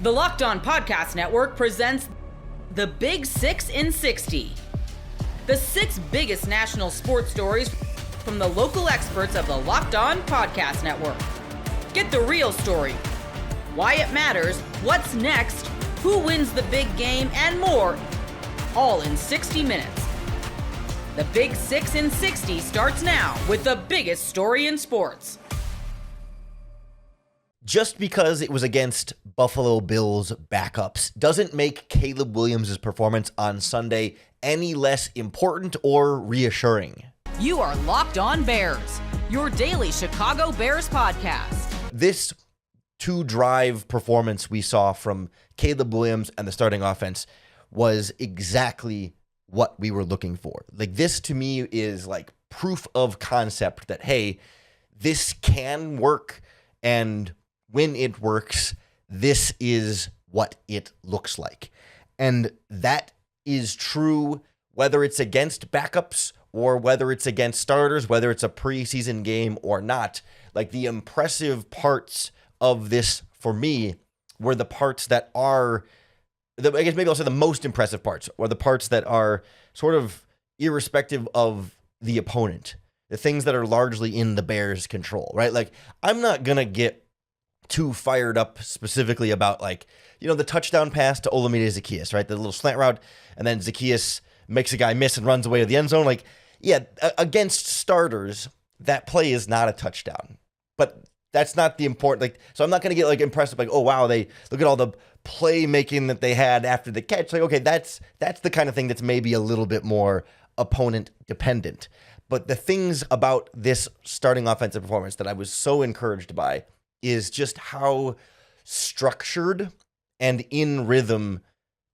The Locked On Podcast Network presents the Big 6 in 60. The 6 biggest national sports stories from the local experts of the Locked On Podcast Network. Get the real story, why it matters, what's next, who wins the big game, and more, all in 60 minutes. The Big 6 in 60 starts now with the biggest story in sports. Just because it was against Buffalo Bills backups doesn't make Caleb Williams' performance on Sunday any less important or reassuring. You are Locked On Bears, your daily Chicago Bears podcast. This two-drive performance we saw from Caleb Williams and the starting offense was exactly what we were looking for. Like, this to me is like proof of concept that, hey, this can work, and when it works, this is what it looks like. And that is true whether it's against backups or whether it's against starters, whether it's a preseason game or not. Like, the impressive parts of this for me were the parts that are, I guess maybe I'll say the most impressive parts, or the parts that are sort of irrespective of the opponent, the things that are largely in the Bears' control, right? Like, I'm not going to get too fired up specifically about, like, you know, the touchdown pass to Olamide Zaccheaus, right? The little slant route, and then Zaccheaus makes a guy miss and runs away to the end zone. Like, yeah, against starters, that play is not a touchdown. But that's not the important, like, so I'm not going to get, like, impressed, like, oh, wow, they look at all the playmaking that they had after the catch. Like, okay, that's the kind of thing that's maybe a little bit more opponent dependent. But the things about this starting offensive performance that I was so encouraged by is just how structured and in rhythm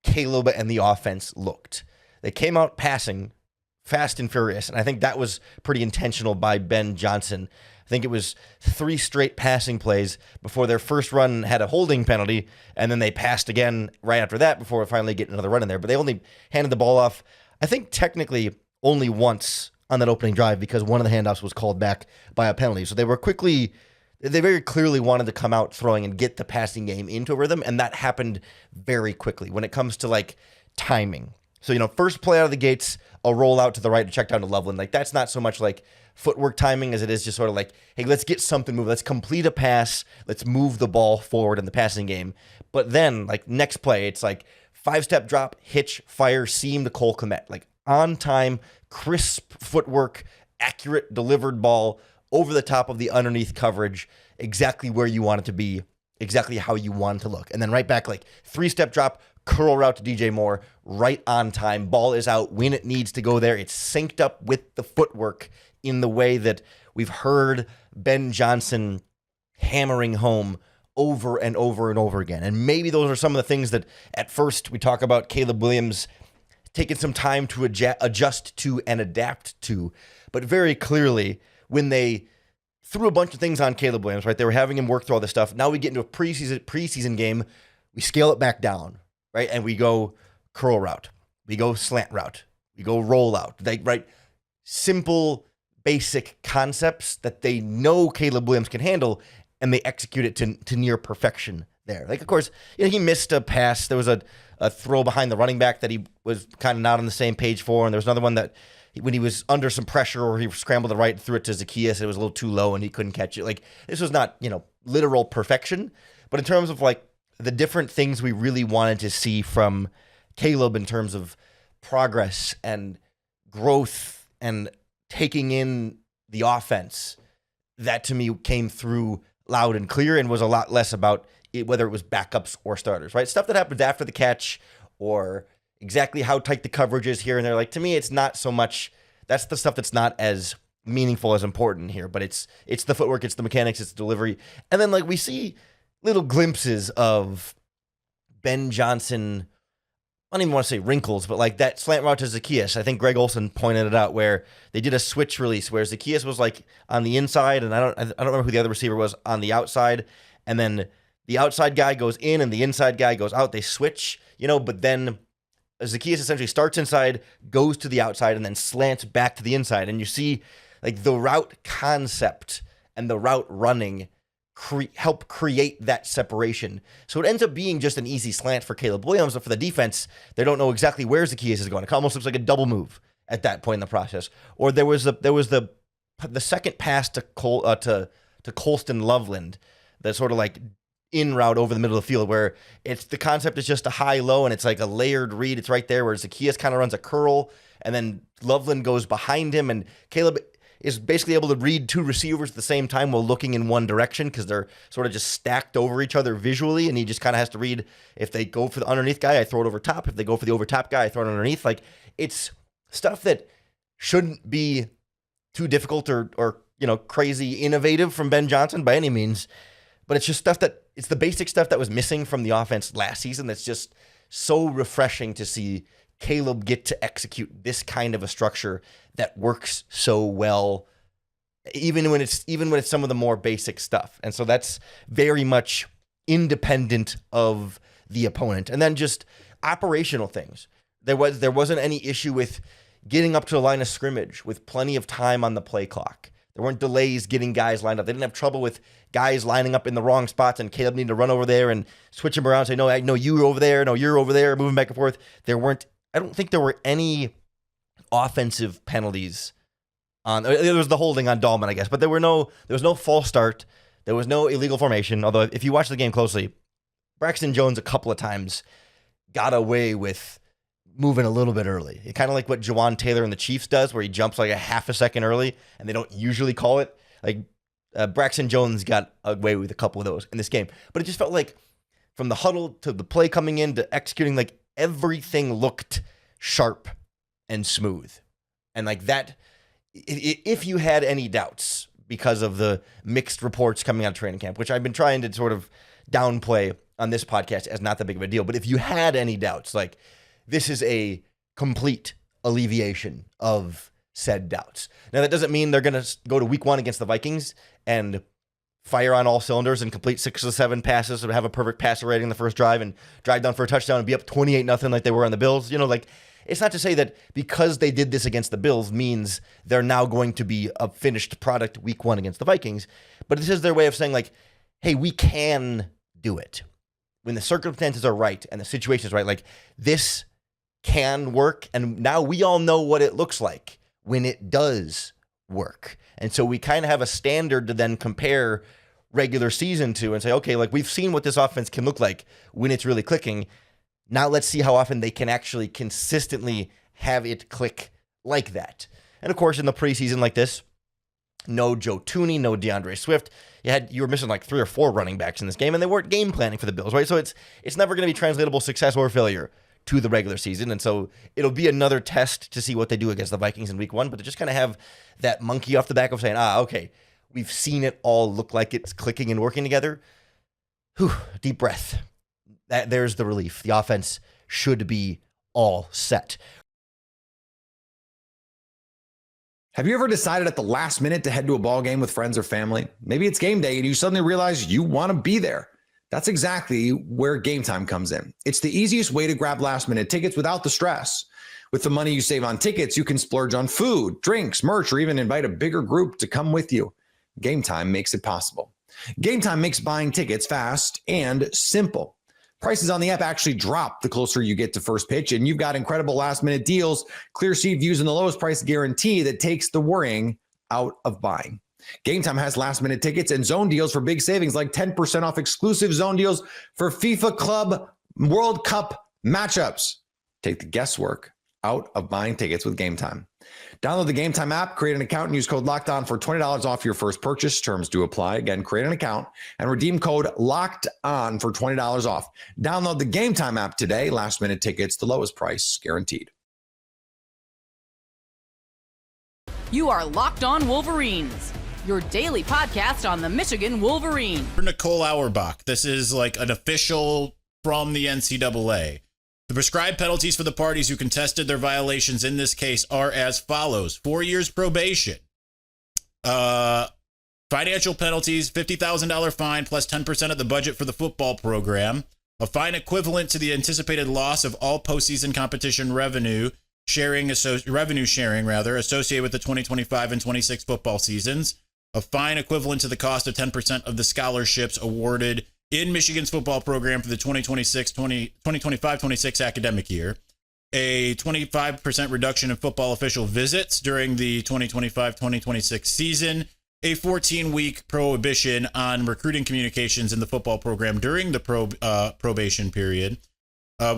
Caleb and the offense looked. They came out passing fast and furious, and I think that was pretty intentional by Ben Johnson. I think it was 3 straight passing plays before their first run had a holding penalty, and then they passed again right after that before finally getting another run in there. But they only handed the ball off, I think technically only once on that opening drive, because one of the handoffs was called back by a penalty. So they very clearly wanted to come out throwing and get the passing game into a rhythm, and that happened very quickly when it comes to, like, timing. So, you know, first play out of the gates, a roll out to the right to check down to Loveland. Like, that's not so much like footwork timing as it is just sort of like, hey, let's get something moving. Let's complete a pass. Let's move the ball forward in the passing game. But then, like, next play, it's like 5-step drop, hitch, fire, seam to Cole Kmet. Like, on time, crisp footwork, accurate delivered ball, over the top of the underneath coverage, exactly where you want it to be, exactly how you want it to look. And then right back, like, 3-step drop, curl route to DJ Moore, right on time. Ball is out when it needs to go there. It's synced up with the footwork in the way that we've heard Ben Johnson hammering home over and over and over again. And maybe those are some of the things that at first we talk about Caleb Williams taking some time to adjust to and adapt to. But very clearly, when they threw a bunch of things on Caleb Williams, right? They were having him work through all this stuff. Now we get into a preseason game. We scale it back down, right? And we go curl route. We go slant route. We go roll out. Right? Simple, basic concepts that they know Caleb Williams can handle, and they execute it to near perfection there. Like, of course, you know, he missed a pass. There was a throw behind the running back that he was kind of not on the same page for, and there was another one that when he was under some pressure or he scrambled to the right, threw it to Zaccheaus, it was a little too low and he couldn't catch it. Like, this was not, you know, literal perfection, but in terms of, like, the different things we really wanted to see from Caleb in terms of progress and growth and taking in the offense, that to me came through loud and clear and was a lot less about it, whether it was backups or starters, right? Stuff that happens after the catch or exactly how tight the coverage is here and there. Like, to me, it's not so much, that's the stuff that's not as meaningful as important here, but it's the footwork, it's the mechanics, it's the delivery. And then, like, we see little glimpses of Ben Johnson, I don't even want to say wrinkles, but like that slant route to Zaccheaus. I think Greg Olson pointed it out where they did a switch release where Zaccheaus was like on the inside, and I don't remember who the other receiver was on the outside, and then the outside guy goes in and the inside guy goes out. They switch, you know, but then Zaccheaus essentially starts inside, goes to the outside, and then slants back to the inside. And you see, like, the route concept and the route running help create that separation. So it ends up being just an easy slant for Caleb Williams, but for the defense, they don't know exactly where Zacchaeus is going. It almost looks like a double move at that point in the process. Or there was the second pass to Colston Loveland, that sort of like in route over the middle of the field, where it's the concept is just a high low and it's like a layered read. It's right there where Zacchaeus kind of runs a curl and then Loveland goes behind him, and Caleb is basically able to read two receivers at the same time while looking in one direction because they're sort of just stacked over each other visually, and he just kind of has to read, if they go for the underneath guy, I throw it over top. If they go for the over top guy, I throw it underneath. Like, it's stuff that shouldn't be too difficult or crazy innovative from Ben Johnson by any means, but it's just stuff that, it's the basic stuff that was missing from the offense last season that's just so refreshing to see Caleb get to execute this kind of a structure that works so well, even when it's some of the more basic stuff. And so that's very much independent of the opponent. And then just operational things. There wasn't any issue with getting up to the line of scrimmage with plenty of time on the play clock. There weren't delays getting guys lined up. They didn't have trouble with guys lining up in the wrong spots and Caleb needed to run over there and switch them around and say, no, you're over there. No, you're over there, moving back and forth. I don't think there were any offensive penalties there was the holding on Dahlman, I guess, but there was no false start. There was no illegal formation. Although if you watch the game closely, Braxton Jones a couple of times got away with moving a little bit early. It kind of like what Jawan Taylor in the Chiefs does, where he jumps like a half a second early and they don't usually call it. Like Braxton Jones got away with a couple of those in this game. But it just felt like from the huddle to the play coming in to executing, like everything looked sharp and smooth. And like that, if you had any doubts because of the mixed reports coming out of training camp, which I've been trying to sort of downplay on this podcast as not that big of a deal, but if you had any doubts, like this is a complete alleviation of said doubts. Now, that doesn't mean they're going to go to week one against the Vikings and fire on all cylinders and complete 6 of 7 passes and have a perfect passer rating in the first drive and drive down for a touchdown and be up 28-0 like they were on the Bills. It's not to say that because they did this against the Bills means they're now going to be a finished product week one against the Vikings, but this is their way of saying like, hey, we can do it. When the circumstances are right and the situation is right, like this can work. And now we all know what it looks like when it does work. And so we kind of have a standard to then compare regular season to and say, okay, like we've seen what this offense can look like when it's really clicking. Now let's see how often they can actually consistently have it click like that. And of course, in the preseason like this, no Joe Thuney, no DeAndre Swift. You were missing like 3 or 4 running backs in this game, and they weren't game planning for the Bills, right? So it's never going to be translatable success or failure to the regular season. And so it'll be another test to see what they do against the Vikings in week one, but to just kind of have that monkey off the back of saying, okay, we've seen it all look like it's clicking and working together. Whew, deep breath. There's the relief. The offense should be all set. Have you ever decided at the last minute to head to a ball game with friends or family? Maybe it's game day and you suddenly realize you want to be there. That's exactly where Gametime comes in. It's the easiest way to grab last minute tickets without the stress. With the money you save on tickets, you can splurge on food, drinks, merch, or even invite a bigger group to come with you. Gametime makes it possible. Gametime makes buying tickets fast and simple. Prices on the app actually drop the closer you get to first pitch, and you've got incredible last-minute deals, clear seat views, and the lowest price guarantee that takes the worrying out of buying. Gametime has last-minute tickets and zone deals for big savings, like 10% off exclusive zone deals for FIFA Club World Cup matchups. Take the guesswork out of buying tickets with Gametime. Download the Gametime app, create an account, and use code LOCKEDON for $20 off your first purchase. Terms do apply. Again, create an account and redeem code LOCKEDON for $20 off. Download the Gametime app today. Last minute tickets, the lowest price guaranteed. You are Locked On Wolverines, your daily podcast on the Michigan Wolverines. Nicole Auerbach. This is like an official from the NCAA. The prescribed penalties for the parties who contested their violations in this case are as follows. 4 years probation. Financial penalties, $50,000 fine plus 10% of the budget for the football program. A fine equivalent to the anticipated loss of all postseason competition revenue sharing associated with the 2025 and 26 football seasons. a fine equivalent to the cost of 10% of the scholarships awarded in Michigan's football program for the 2025-26 academic year, a 25% reduction in football official visits during the 2025-2026 season, a 14-week prohibition on recruiting communications in the football program during the probation period.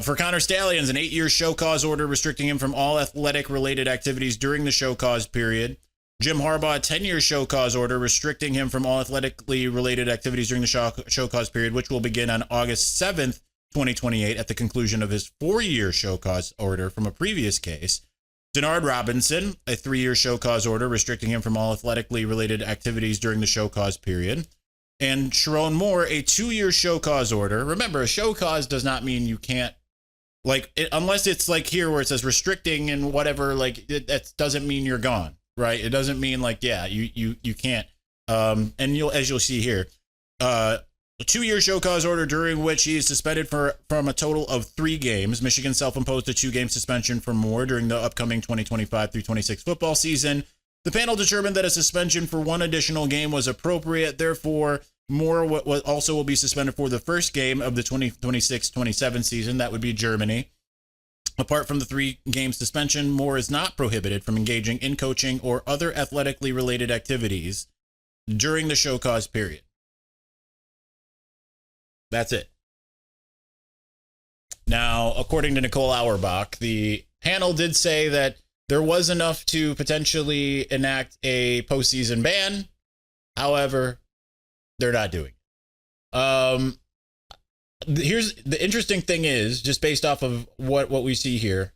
For Connor Stalions, an 8-year show cause order restricting him from all athletic-related activities during the show cause period. Jim Harbaugh, a 10-year show cause order restricting him from all athletically related activities during the show cause period, which will begin on August 7th, 2028, at the conclusion of his 4-year show cause order from a previous case. Denard Robinson, a 3-year show cause order restricting him from all athletically related activities during the show cause period. And Sharon Moore, a 2-year show cause order. Remember, a show cause does not mean you can't, unless it's like here where it says restricting and whatever, that doesn't mean you're gone. Right. It doesn't mean you can't. And as you'll see here, a 2-year show cause order during which he is suspended from a total of 3 games. Michigan self-imposed a 2-game suspension for Moore during the upcoming 2025 through 26 football season. The panel determined that a suspension for 1 additional game was appropriate. Therefore, Moore also will be suspended for the first game of the 2026-27 season. That would be Germany. Apart from the 3-game suspension, Moore is not prohibited from engaging in coaching or other athletically related activities during the show cause period. That's it. Now, according to Nicole Auerbach, the panel did say that there was enough to potentially enact a postseason ban. However, they're not doing it. Here's the interesting thing is, just based off of what we see here,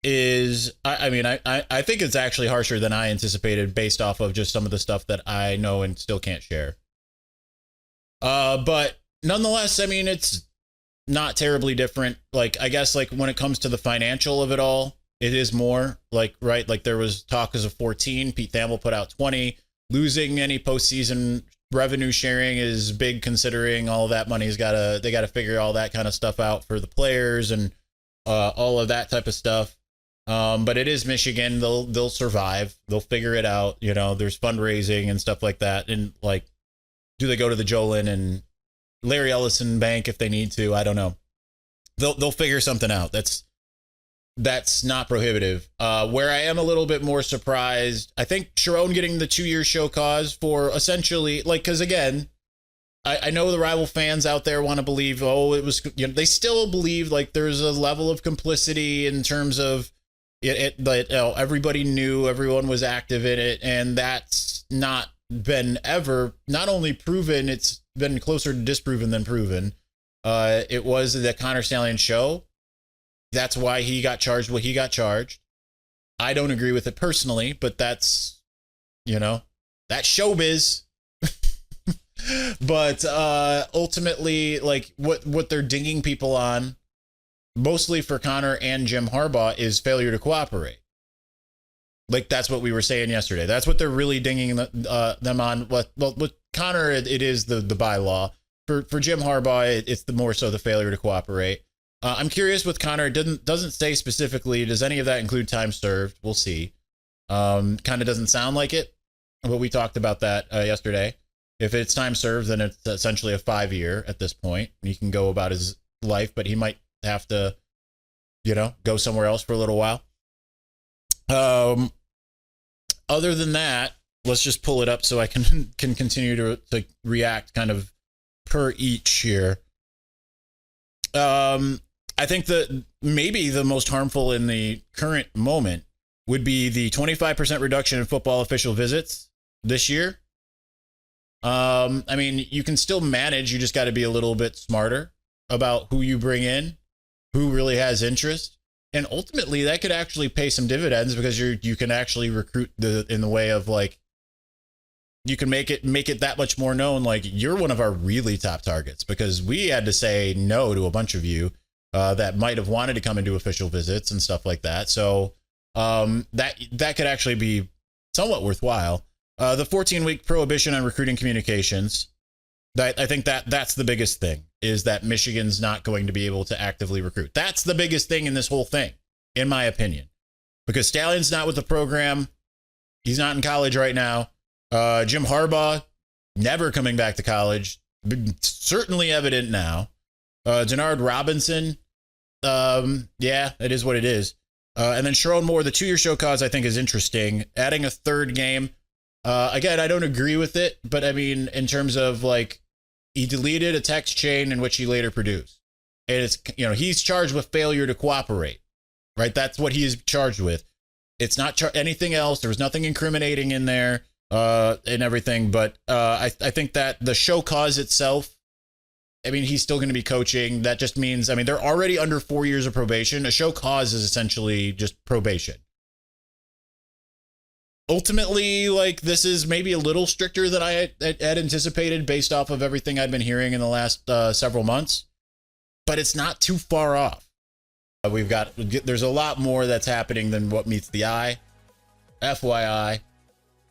is I think it's actually harsher than I anticipated based off of just some of the stuff that I know and still can't share. But nonetheless, it's not terribly different. I guess when it comes to the financial of it all, it is more right. There was talk as of 14. Pete Thamel put out 20. Losing any postseason revenue sharing is big, considering all of that money's they got to figure all that kind of stuff out for the players and all of that type of stuff. But it is Michigan. They'll survive. They'll figure it out. There's fundraising and stuff like that. And do they go to the Jolin and Larry Ellison Bank if they need to? I don't know. They'll figure something out. That's not prohibitive. Where I am a little bit more surprised, I think Sharon getting the 2-year show cause for essentially, because again, I know the rival fans out there want to believe, it was, they still believe there's a level of complicity in terms of everybody knew, everyone was active in it, and that's not been ever, not only proven, it's been closer to disproven than proven. It was the Connor Stalions show. That's why he got charged what he got charged. I don't agree with it personally, but that's, that's showbiz. But ultimately, what they're dinging people on, mostly for Connor and Jim Harbaugh, is failure to cooperate. That's what we were saying yesterday. That's what they're really dinging them on. With Connor, it is the bylaw. For Jim Harbaugh, it's the more so the failure to cooperate. I'm curious with Connor. It doesn't say specifically. Does any of that include time served? We'll see. Kind of doesn't sound like it, but we talked about that yesterday. If it's time served, then it's essentially a 5-year at this point. He can go about his life, but he might have to, go somewhere else for a little while. Other than that, let's just pull it up so I can continue to react kind of per each here. I think that maybe the most harmful in the current moment would be the 25% reduction in football official visits this year. You can still manage. You just got to be a little bit smarter about who you bring in, who really has interest. And ultimately, that could actually pay some dividends because you can actually recruit in the way of you can make it that much more known. You're one of our really top targets because we had to say no to a bunch of you that might have wanted to come and do official visits and stuff like that. So that could actually be somewhat worthwhile. The 14-week prohibition on recruiting communications. I think that's the biggest thing, is that Michigan's not going to be able to actively recruit. That's the biggest thing in this whole thing, in my opinion, because Stalions not with the program. He's not in college right now. Jim Harbaugh never coming back to college. Certainly evident now. Denard Robinson. Yeah, it is what it is. And then Sharon Moore, the 2-year show cause, I think is interesting. Adding a third game. Again, I don't agree with it, but I mean, in terms of like, he deleted a text chain in which he later produced. And it's, he's charged with failure to cooperate, right? That's what he is charged with. It's not anything else. There was nothing incriminating in there and everything. But I think that the show cause itself, I mean, he's still going to be coaching. That just means, I mean, they're already under 4 years of probation. A show cause is essentially just probation. Ultimately, like, this is maybe a little stricter than I had anticipated based off of everything I've been hearing in the last several months, but it's not too far off. There's a lot more that's happening than what meets the eye. FYI,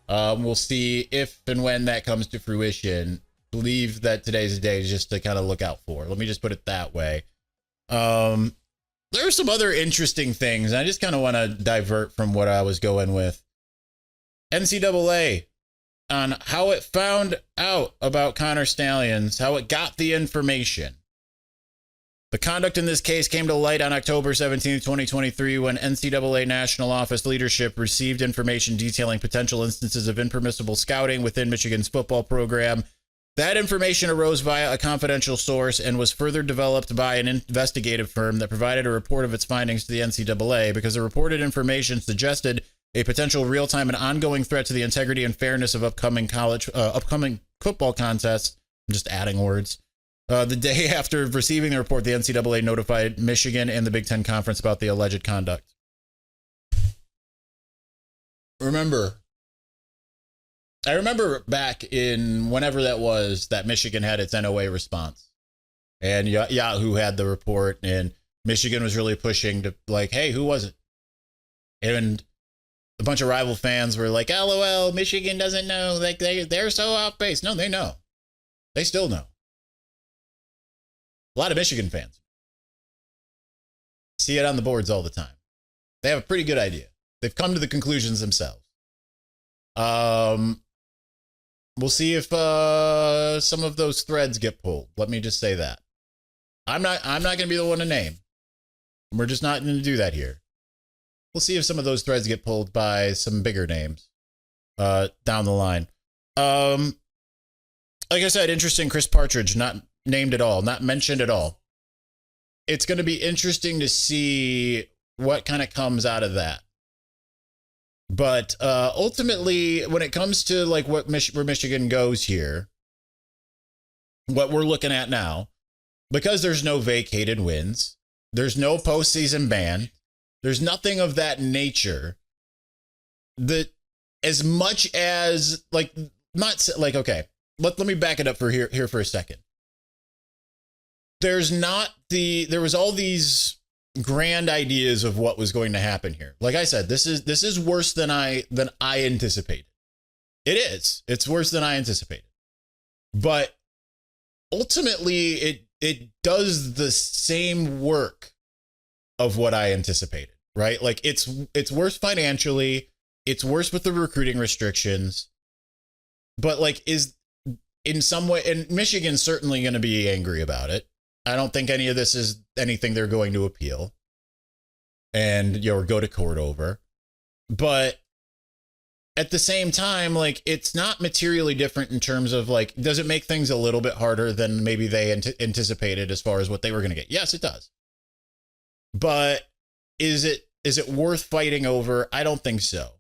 we'll see if and when that comes to fruition. Believe that today's the day just to kind of look out for. Let me just put it that way. There are some other interesting things. I just kind of want to divert from what I was going with. NCAA on how it found out about Connor Stalions, how it got the information. The conduct in this case came to light on October 17, 2023, when NCAA National Office leadership received information detailing potential instances of impermissible scouting within Michigan's football program. That information arose via a confidential source and was further developed by an investigative firm that provided a report of its findings to the NCAA because the reported information suggested a potential real-time and ongoing threat to the integrity and fairness of upcoming football contests. I'm just adding words. The day after receiving the report, the NCAA notified Michigan and the Big Ten Conference about the alleged conduct. I remember back in whenever that was that Michigan had its NOA response and Yahoo had the report and Michigan was really pushing to like, hey, who was it? And a bunch of rival fans were like, LOL, Michigan doesn't know. Like they're so off base. No, they know. They still know. A lot of Michigan fans see it on the boards all the time. They have a pretty good idea. They've come to the conclusions themselves. We'll see if some of those threads get pulled. Let me just say that. I'm not going to be the one to name. We're just not going to do that here. We'll see if some of those threads get pulled by some bigger names down the line. Like I said, interesting. Chris Partridge, not named at all, not mentioned at all. It's going to be interesting to see what kind of comes out of that. But ultimately, when it comes to like where Michigan goes here, what we're looking at now, because there's no vacated wins, there's no postseason ban, there's nothing of that nature. That as much as like not like okay, let me back it up for here for a second. There was all these grand ideas of what was going to happen here. Like I said, this is worse than I anticipated. It is. It's worse than I anticipated. But ultimately it does the same work of what I anticipated, right? Like it's worse financially, it's worse with the recruiting restrictions. But like is in some way, and Michigan's certainly going to be angry about it. I don't think any of this is anything they're going to appeal and or go to court over. But at the same time, like it's not materially different in terms of like, does it make things a little bit harder than maybe they anticipated as far as what they were going to get? Yes, it does. But is it worth fighting over? I don't think so.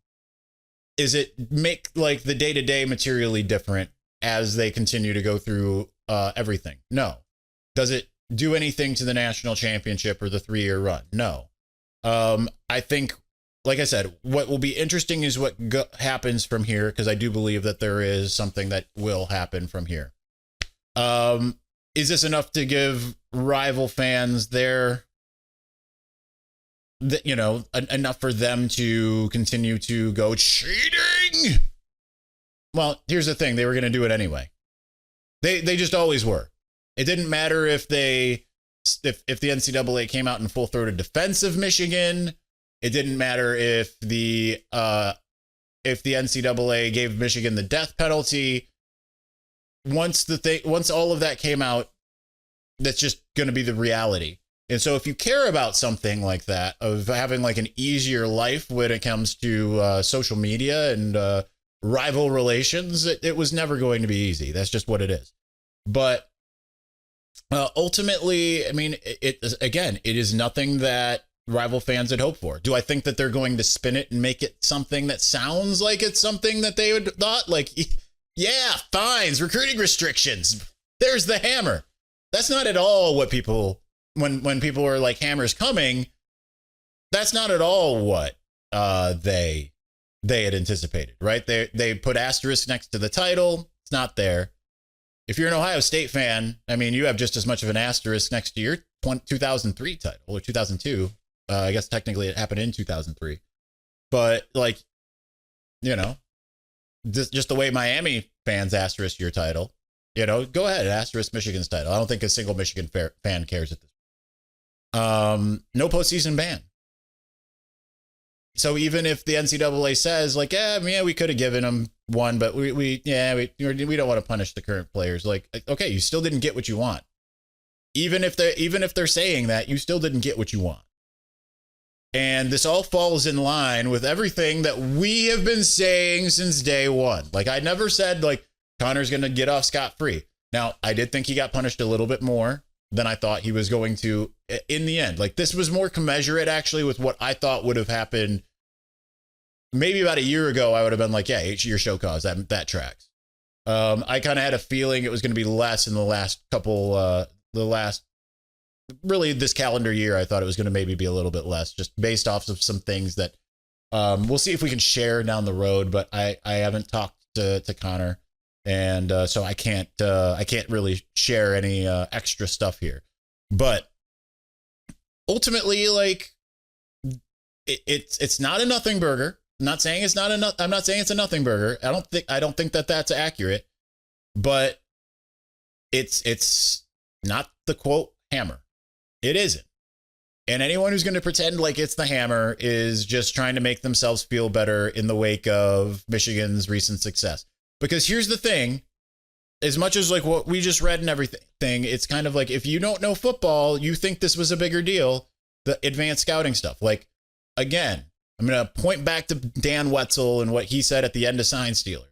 Is it make like the day-to-day materially different as they continue to go through everything? No. Does it do anything to the national championship or the 3-year run? No. I think, like I said, what will be interesting is what happens from here, because I do believe that there is something that will happen from here. Is this enough to give rival fans enough for them to continue to go cheating? Well, here's the thing. They were going to do it anyway. They just always were. It didn't matter if the NCAA came out in full-throated defense of Michigan. It didn't matter if the if the NCAA gave Michigan the death penalty. Once all of that came out, that's just going to be the reality. And so if you care about something like that, of having like an easier life when it comes to social media and rival relations, it was never going to be easy. That's just what it is. But ultimately, I mean, it is nothing that rival fans had hoped for. Do I think that they're going to spin it and make it something that sounds like it's something that they would thought? Like, yeah, fines, recruiting restrictions. There's the hammer. That's not at all what people, when people are like hammers coming, that's not at all what they had anticipated, right? They put asterisk next to the title. It's not there. If you're an Ohio State fan, I mean, you have just as much of an asterisk next to your 2003 title or 2002. I guess technically it happened in 2003. But like, you know, just the way Miami fans asterisk your title, you know, go ahead, asterisk Michigan's title. I don't think a single Michigan fan cares at this. No postseason ban. So even if the NCAA says like, yeah, we could have given them one, but we don't want to punish the current players. Like, okay, you still didn't get what you want. Even if they're saying that, you still didn't get what you want. And this all falls in line with everything that we have been saying since day one. Like, I never said like Connor's going to get off scot-free. Now, I did think he got punished a little bit more than I thought he was going to in the end. Like, this was more commensurate actually with what I thought would have happened. Maybe about a year ago, I would have been like, yeah, 8-year show cause, that tracks. I kind of had a feeling it was going to be less in the last couple, really this calendar year. I thought it was going to maybe be a little bit less, just based off of some things that we'll see if we can share down the road. But I haven't talked to Connor, and so I can't really share any extra stuff here. But ultimately, like, it's not a nothing burger. I'm not saying it's a nothing burger. I don't think that that's accurate, but it's not the quote hammer. It isn't. And anyone who's going to pretend like it's the hammer is just trying to make themselves feel better in the wake of Michigan's recent success. Because here's the thing, as much as like what we just read and everything, it's kind of like, if you don't know football, you think this was a bigger deal, the advanced scouting stuff. Like, again, I'm going to point back to Dan Wetzel and what he said at the end of Sign Stealer.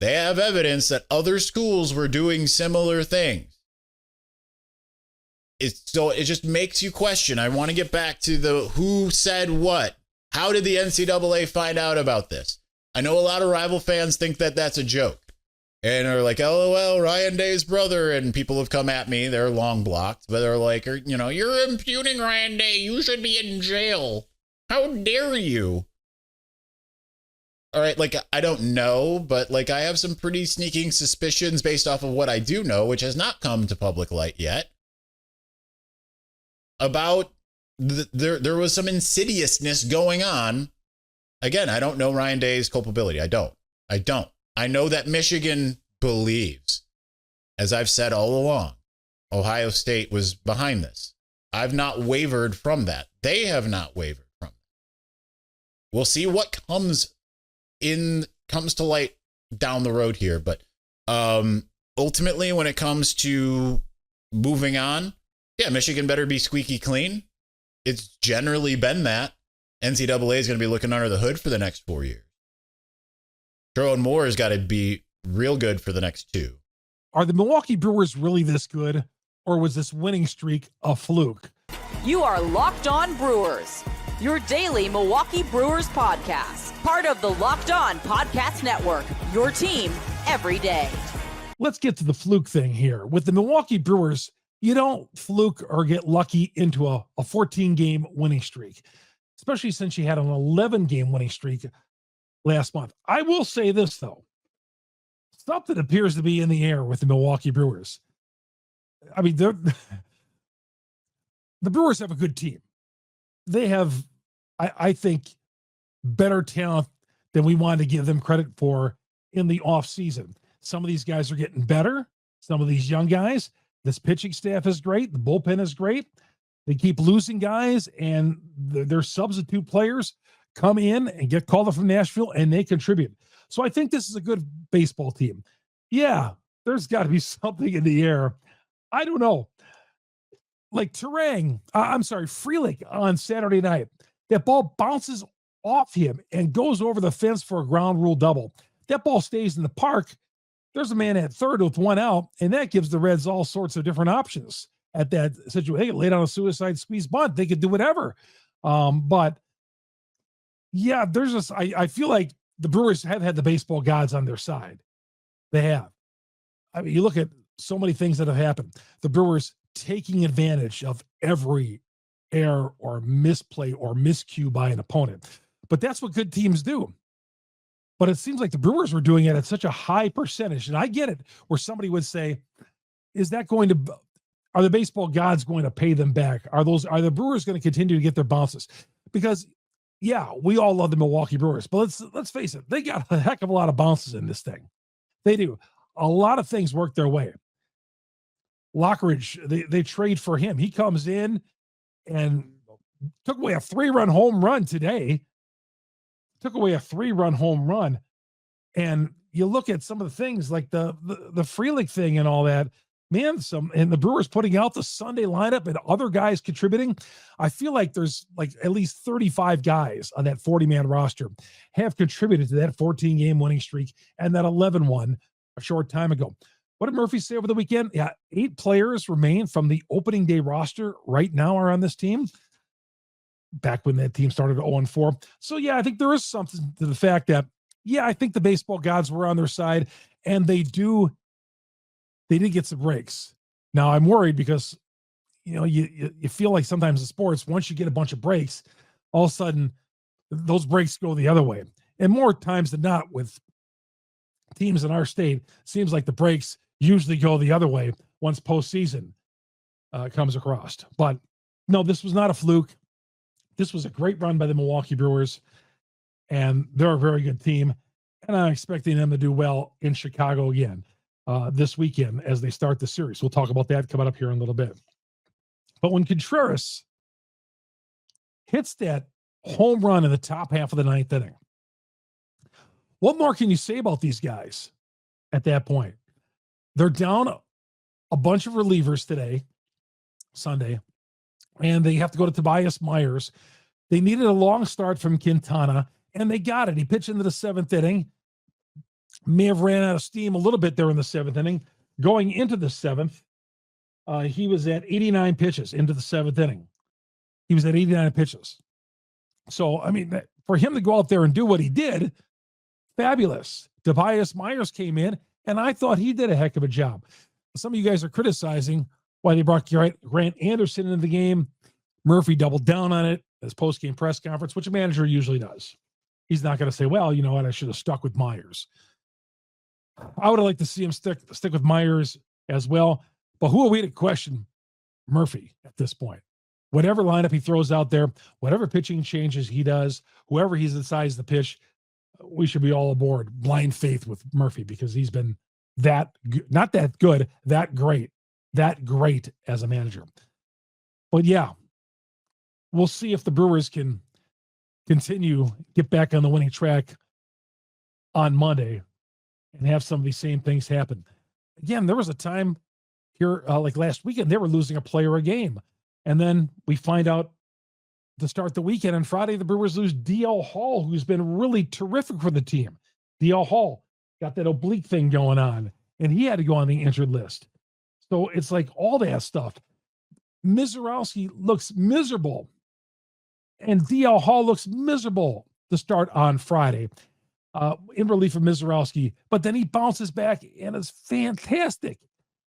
They have evidence that other schools were doing similar things. So it just makes you question. I want to get back to the who said what. How did the NCAA find out about this? I know a lot of rival fans think that that's a joke and are like, LOL, Ryan Day's brother. And people have come at me. They're long blocked, but they're like, you know, you're impugning Ryan Day. You should be in jail. How dare you? All right, like, I don't know, but like, I have some pretty sneaking suspicions based off of what I do know, which has not come to public light yet, about there was some insidiousness going on. Again, I don't know Ryan Day's culpability. I don't. I know that Michigan believes, as I've said all along, Ohio State was behind this. I've not wavered from that. They have not wavered from it. We'll see what comes to light down the road here. But ultimately, when it comes to moving on, yeah, Michigan better be squeaky clean. It's generally been that. NCAA is going to be looking under the hood for the next 4 years. Sherrod Moore has got to be real good for the next 2. Are the Milwaukee Brewers really this good, or was this winning streak a fluke? You are Locked On Brewers, your daily Milwaukee Brewers podcast. Part of the Locked On Podcast Network, your team every day. Let's get to the fluke thing here. With the Milwaukee Brewers, you don't fluke or get lucky into a 14-game winning streak, especially since you had an 11-game winning streak last month. I will say this, though. Something appears to be in the air with the Milwaukee Brewers. I mean, the Brewers have a good team. They have, I think, better talent than we wanted to give them credit for in the offseason. Some of these guys are getting better. Some of these young guys. This pitching staff is great. The bullpen is great. They keep losing guys, and their substitute players come in and get called up from Nashville, and they contribute. So I think this is a good baseball team. Yeah, there's got to be something in the air. I don't know. Like Frelick on Saturday night, that ball bounces off him and goes over the fence for a ground rule double. That ball stays in the park. There's a man at third with one out, and that gives the Reds all sorts of different options at that situation. Hey, lay down a suicide squeeze bunt. They could do whatever. But yeah, I feel like the Brewers have had the baseball gods on their side. They have. I mean, you look at so many things that have happened. The Brewers taking advantage of every error or misplay or miscue by an opponent. But that's what good teams do. But it seems like the Brewers were doing it at such a high percentage. And I get it, where somebody would say, are the baseball gods going to pay them back? Are the Brewers going to continue to get their bounces? Because yeah, we all love the Milwaukee Brewers, but let's face it, they got a heck of a lot of bounces in this thing. They do. A lot of things work their way. Lockridge, they trade for him. He comes in and took away a 3-run home run today. And you look at some of the things like the Frelick thing and all that, man, and the Brewers putting out the Sunday lineup and other guys contributing. I feel like there's like at least 35 guys on that 40-man roster have contributed to that 14-game winning streak and that 11-1 a short time ago. What did Murphy say over the weekend? Yeah, 8 players remain from the opening day roster right now are on this team. Back when that team started 0-4. So yeah, I think there is something to the fact that, yeah, I think the baseball gods were on their side, and they did get some breaks. Now I'm worried because, you feel like sometimes in sports, once you get a bunch of breaks, all of a sudden those breaks go the other way. And more times than not with teams in our state, seems like the breaks usually go the other way once postseason comes across. But no, this was not a fluke. This was a great run by the Milwaukee Brewers, and they're a very good team. And I'm expecting them to do well in Chicago again this weekend as they start the series. We'll talk about that coming up here in a little bit. But when Contreras hits that home run in the top half of the 9th inning, what more can you say about these guys at that point? They're down a bunch of relievers today, Sunday, and they have to go to Tobias Myers. They needed a long start from Quintana, and they got it. He pitched into the 7th inning. May have ran out of steam a little bit there in the 7th inning. Going into the 7th, he was at 89 pitches into the 7th inning. He was at 89 pitches. So, I mean, for him to go out there and do what he did, fabulous. Tobias Myers came in, and I thought he did a heck of a job. Some of you guys are criticizing why they brought Grant Anderson into the game. Murphy doubled down on it at his post-game press conference, which a manager usually does. He's not going to say, well, you know what, I should have stuck with Myers. I would have liked to see him stick with Myers as well. But who are we to question Murphy at this point? Whatever lineup he throws out there, whatever pitching changes he does, whoever he decides to pitch, we should be all aboard blind faith with Murphy because he's been not that good, that great as a manager. But yeah, we'll see if the Brewers can get back on the winning track on Monday and have some of these same things happen. Again, there was a time here, like last weekend, they were losing a player a game. And then we find out to start the weekend on Friday, the Brewers lose D.L. Hall, who's been really terrific for the team. D.L. Hall got that oblique thing going on, and he had to go on the injured list. So it's like all that stuff. Mizorowski looks miserable, and D.L. Hall looks miserable to start on Friday in relief of Mizorowski. But then he bounces back and is fantastic.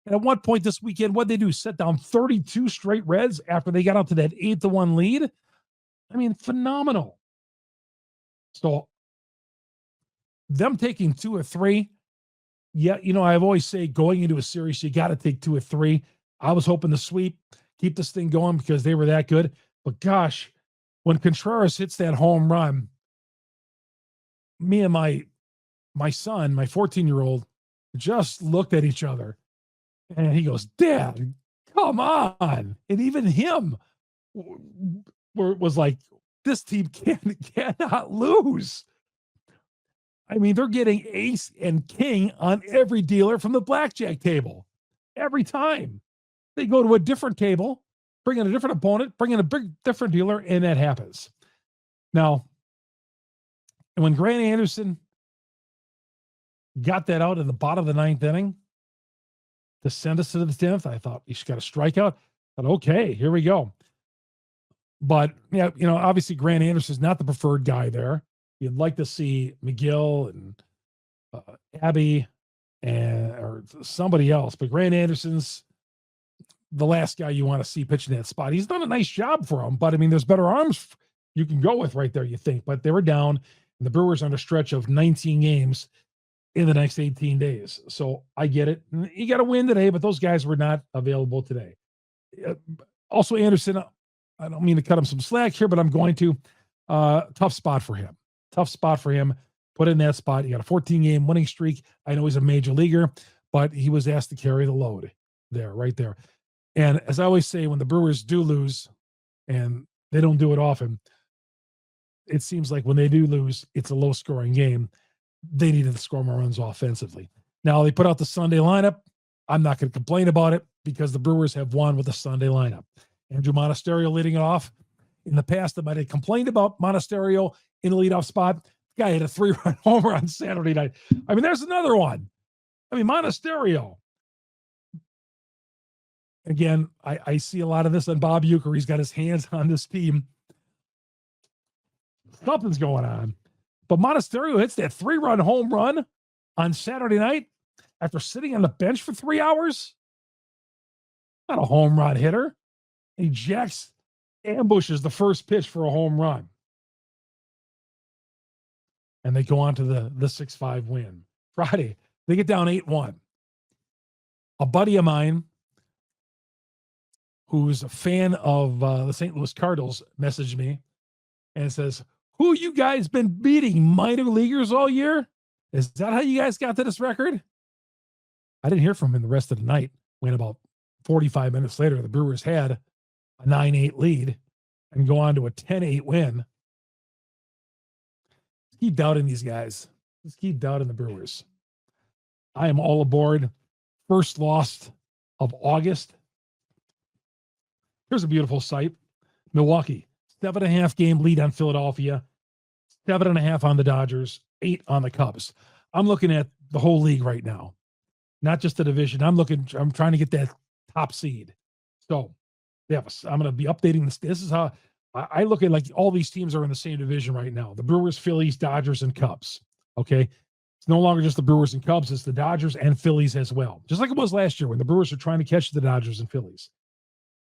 And at one point this weekend, what'd they do? Set down 32 straight Reds after they got out to that 8-1 lead? I mean, phenomenal. So them taking 2 or 3, yeah, I've always say going into a series, you got to take 2 or 3. I was hoping to sweep, keep this thing going because they were that good. But gosh, when Contreras hits that home run, me and my son, my 14-year-old, just looked at each other. And he goes, Dad, come on. And even him was like, this team cannot lose. I mean, they're getting ace and king on every dealer from the blackjack table. Every time they go to a different table, bring in a different opponent, bring in a different dealer, and that happens. Now, when Grant Anderson got that out in the bottom of the ninth inning to send us to the 10th, I thought he's got a strikeout. I thought, okay, here we go. But, yeah, obviously Grant Anderson's not the preferred guy there. You'd like to see McGill and Abby or somebody else, but Grant Anderson's the last guy you want to see pitching that spot. He's done a nice job for him, but I mean, there's better arms you can go with right there, you think. But they were down, and the Brewers on a stretch of 19 games in the next 18 days. So I get it. You got to win today, but those guys were not available today. Also, Anderson, I don't mean to cut him some slack here, but I'm going to. Tough spot for him. Tough spot for him. Put in that spot. He got a 14-game winning streak. I know he's a major leaguer, but he was asked to carry the load there, right there. And as I always say, when the Brewers do lose, and they don't do it often, it seems like when they do lose, it's a low-scoring game. They needed to score more runs offensively. Now, they put out the Sunday lineup. I'm not going to complain about it because the Brewers have won with the Sunday lineup. Andrew Monasterio leading it off. In the past, I might have complained about Monasterio in the leadoff spot. The guy hit a 3-run homer on Saturday night. I mean, there's another one. I mean, Monasterio. Again, I see a lot of this on Bob Uecker. He's got his hands on this team. Something's going on. But Monasterio hits that 3-run home run on Saturday night after sitting on the bench for 3 hours. Not a home run hitter. He ambushes the first pitch for a home run. And they go on to the 6-5 win. Friday, they get down 8-1. A buddy of mine who's a fan of the St. Louis Cardinals messaged me and says, who you guys been beating, minor leaguers all year? Is that how you guys got to this record? I didn't hear from him the rest of the night. When about 45 minutes later, the Brewers had a 9-8 lead and go on to a 10-8 win. Keep doubting these guys. Just keep doubting the Brewers. I am all aboard. First loss of August. Here's a beautiful sight. Milwaukee, 7.5 game lead on Philadelphia, 7.5 on the Dodgers, 8 on the Cubs. I'm looking at the whole league right now, not just the division. I'm trying to get that top seed. So, yeah, I'm going to be updating this. This is how I look at, like, all these teams are in the same division right now. The Brewers, Phillies, Dodgers, and Cubs. Okay. It's no longer just the Brewers and Cubs. It's the Dodgers and Phillies as well. Just like it was last year when the Brewers are trying to catch the Dodgers and Phillies.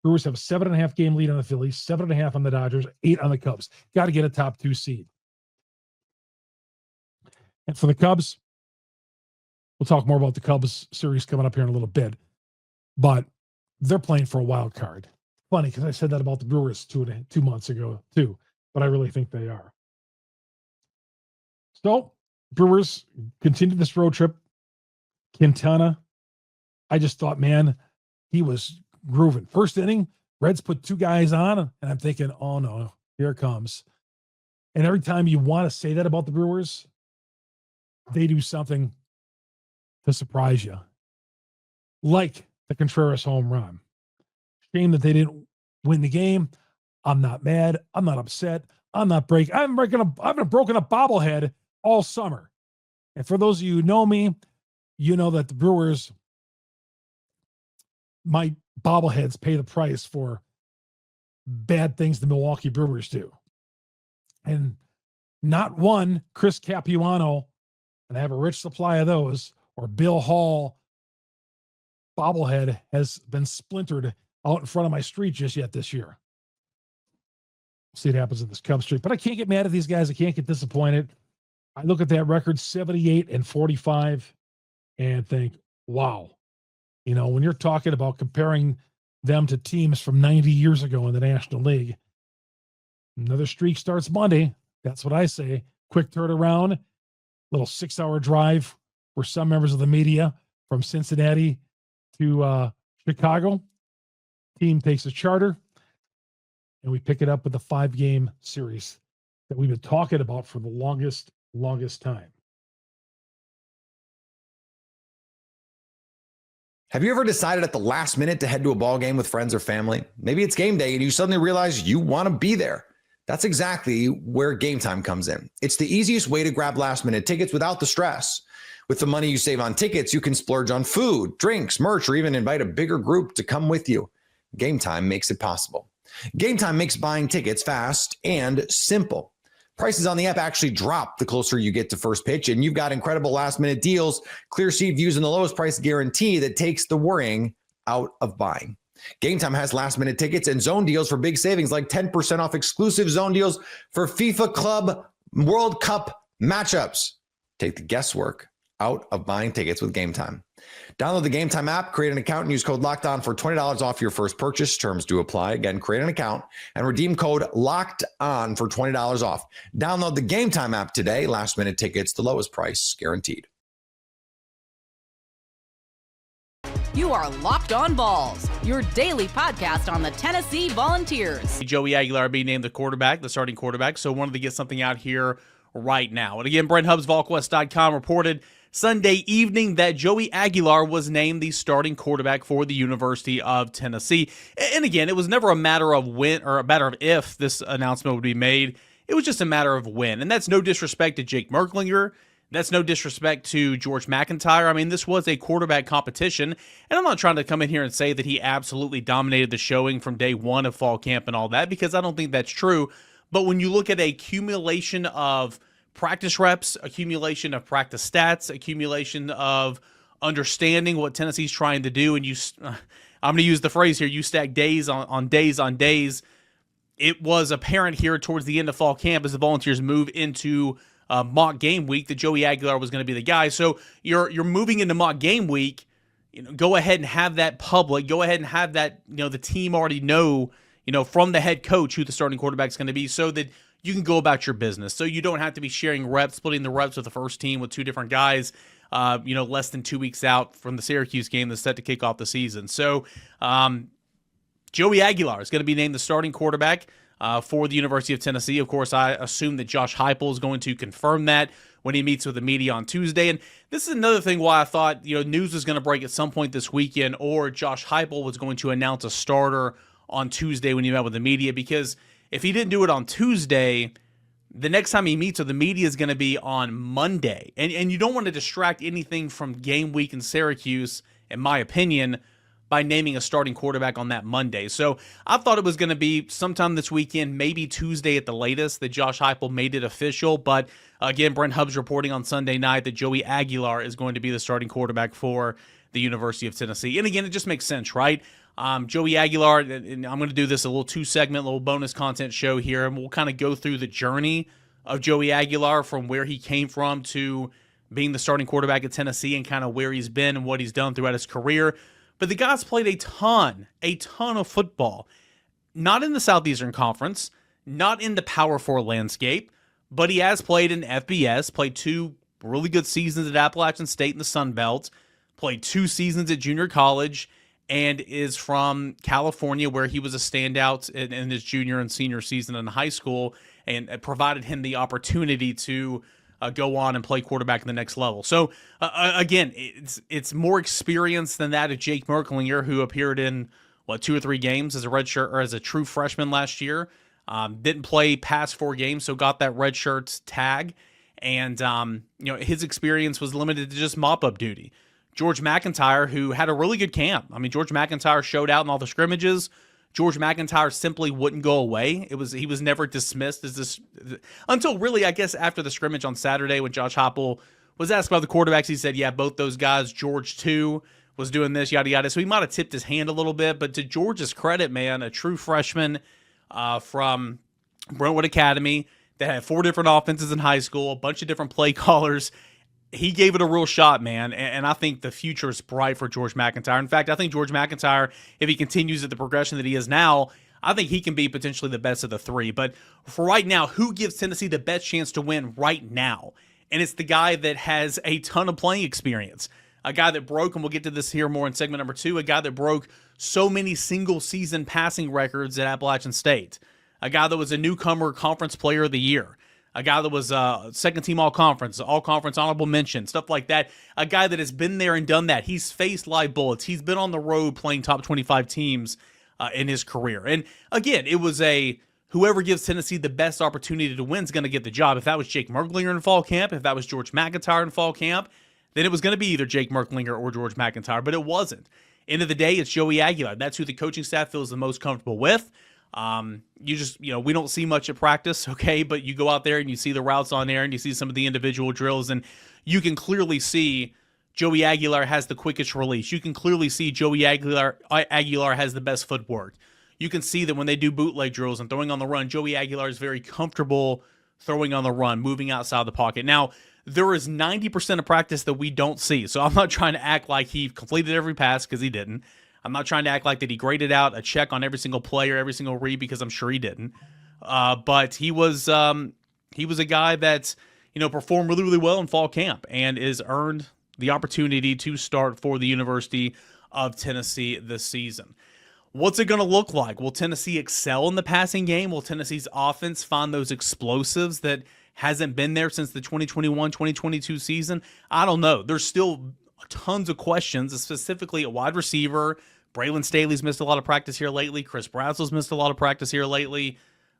Brewers have a 7.5 game lead on the Phillies, 7.5 on the Dodgers, 8 on the Cubs. Got to get a top 2 seed. And for the Cubs, we'll talk more about the Cubs series coming up here in a little bit, but they're playing for a wild card. Funny, because I said that about the Brewers 2 months ago too, but I really think they are. So, Brewers continue this road trip. Quintana, I just thought, man, he was grooving. First inning, Reds put 2 guys on, and I'm thinking, oh no, here it comes. And every time you want to say that about the Brewers, they do something to surprise you. Like the Contreras home run. Shame that they didn't win the game. I'm not mad. I'm not upset. I haven't broken a bobblehead all summer. And for those of you who know me, you know that the Brewers, my bobbleheads pay the price for bad things the Milwaukee Brewers do. And not one Chris Capuano, and I have a rich supply of those, or Bill Hall bobblehead has been splintered out in front of my street just yet this year. See what happens at this Cubs street. But I can't get mad at these guys. I can't get disappointed. I look at that record, 78-45, and think, wow. You know, when you're talking about comparing them to teams from 90 years ago in the National League, another streak starts Monday. That's what I say. Quick turnaround, little 6-hour drive for some members of the media from Cincinnati to Chicago. Team takes a charter. and we pick it up with a 5-game series that we've been talking about for the longest time. Have you ever decided at the last minute to head to a ball game with friends or family? Maybe it's game day and you suddenly realize you want to be there. That's exactly where Gametime comes in. It's the easiest way to grab last minute tickets without the stress. With the money you save on tickets, you can splurge on food, drinks, merch, or even invite a bigger group to come with you. Gametime makes it possible. Gametime makes buying tickets fast and simple. Prices on the app actually drop the closer you get to first pitch, and you've got incredible last-minute deals, clear seat views, and the lowest price guarantee that takes the worrying out of buying. Gametime has last-minute tickets and zone deals for big savings, like 10% off exclusive zone deals for FIFA Club World Cup matchups. Take the guesswork out of buying tickets with Gametime. Download the Gametime app, create an account, and use code LOCKEDON for $20 off your first purchase. Terms do apply. Again, create an account and redeem code LOCKEDON for $20 off. Download the Gametime app today. Last minute tickets, the lowest price guaranteed. You are Locked On Vols, your daily podcast on the Tennessee Volunteers. Joey Aguilar being named the starting quarterback, so wanted to get something out here right now. And again, Brent Hubbs, VolQuest.com, reported Sunday evening that Joey Aguilar was named the starting quarterback for the University of Tennessee. And again, it was never a matter of when or a matter of if this announcement would be made. It was just a matter of when. And that's no disrespect to Jake Merklinger. That's no disrespect to George McIntyre. I mean, this was a quarterback competition, and I'm not trying to come in here and say that he absolutely dominated the showing from day one of fall camp and all that, because I don't think that's true. But when you look at a accumulation of practice reps, accumulation of practice stats, accumulation of understanding what Tennessee's trying to do, and I'm going to use the phrase here, you stack days on days on days. It was apparent here towards the end of fall camp as the Volunteers move into mock game week that Joey Aguilar was going to be the guy. So you're moving into mock game week. Go ahead and have that public. Go ahead and have that, the team already know, from the head coach who the starting quarterback is going to be, so that you can go about your business. So you don't have to be sharing reps, splitting the reps with the first team with two different guys, less than 2 weeks out from the Syracuse game that's set to kick off the season. So Joey Aguilar is going to be named the starting quarterback for the University of Tennessee. Of course, I assume that Josh Heupel is going to confirm that when he meets with the media on Tuesday. And this is another thing why I thought, news was going to break at some point this weekend, or Josh Heupel was going to announce a starter on Tuesday when he met with the media, because if he didn't do it on Tuesday, the next time he meets with the media is going to be on Monday. And you don't want to distract anything from game week in Syracuse, in my opinion, by naming a starting quarterback on that Monday. So I thought it was going to be sometime this weekend, maybe Tuesday at the latest, that Josh Heupel made it official. But again, Brent Hubbs reporting on Sunday night that Joey Aguilar is going to be the starting quarterback for the University of Tennessee. And again, it just makes sense, right? Joey Aguilar, and I'm going to do this a little 2-segment, little bonus content show here, and we'll kind of go through the journey of Joey Aguilar from where he came from to being the starting quarterback at Tennessee, and kind of where he's been and what he's done throughout his career. But the guy's played a ton of football, not in the Southeastern Conference, not in the Power 4 landscape, but he has played in FBS, played 2 really good seasons at Appalachian State in the Sun Belt, played 2 seasons at junior college, and is from California, where he was a standout in his junior and senior season in high school, and it provided him the opportunity to go on and play quarterback at the next level. So again, it's more experience than that of Jake Merklinger, who appeared in 2 or 3 games as a redshirt or as a true freshman last year. Didn't play past 4 games, so got that redshirt tag. And his experience was limited to just mop-up duty. George McIntyre, who had a really good camp. I mean, George McIntyre showed out in all the scrimmages. George McIntyre simply wouldn't go away. He was never dismissed as this until really, I guess, after the scrimmage on Saturday when Josh Heupel was asked about the quarterbacks. He said, yeah, both those guys, George too, was doing this, yada, yada. So he might have tipped his hand a little bit, but to George's credit, man, a true freshman from Brentwood Academy that had 4 different offenses in high school, a bunch of different play callers. He gave it a real shot, man, and I think the future is bright for George McIntyre. In fact, I think George McIntyre, if he continues at the progression that he is now, I think he can be potentially the best of the 3. But for right now, who gives Tennessee the best chance to win right now? And it's the guy that has a ton of playing experience. A guy that broke, and we'll get to this here more in segment number 2, a guy that broke so many single-season passing records at Appalachian State. A guy that was a newcomer conference player of the year. A guy that was second-team all-conference honorable mention, stuff like that. A guy that has been there and done that. He's faced live bullets. He's been on the road playing top 25 teams in his career. And again, it was whoever gives Tennessee the best opportunity to win is going to get the job. If that was Jake Merklinger in fall camp, if that was George McIntyre in fall camp, then it was going to be either Jake Merklinger or George McIntyre, but it wasn't. End of the day, it's Joey Aguilar. That's who the coaching staff feels the most comfortable with. We don't see much at practice, okay, but you go out there and you see the routes on air and you see some of the individual drills, and you can clearly see Joey Aguilar has the quickest release. You can clearly see Joey Aguilar has the best footwork. You can see that when they do bootleg drills and throwing on the run, Joey Aguilar is very comfortable throwing on the run, moving outside the pocket. Now, there is 90% of practice that we don't see, so I'm not trying to act like he completed every pass, because he didn't. I'm not trying to act like that he graded out a check on every single play or every single read, because I'm sure he didn't. But he was a guy that performed really, really well in fall camp and has earned the opportunity to start for the University of Tennessee this season. What's it going to look like? Will Tennessee excel in the passing game? Will Tennessee's offense find those explosives that hasn't been there since the 2021-2022 season? I don't know. There's still tons of questions, specifically at wide receiver. Braylon Staley's missed a lot of practice here lately. Chris Bradlow's missed a lot of practice here lately.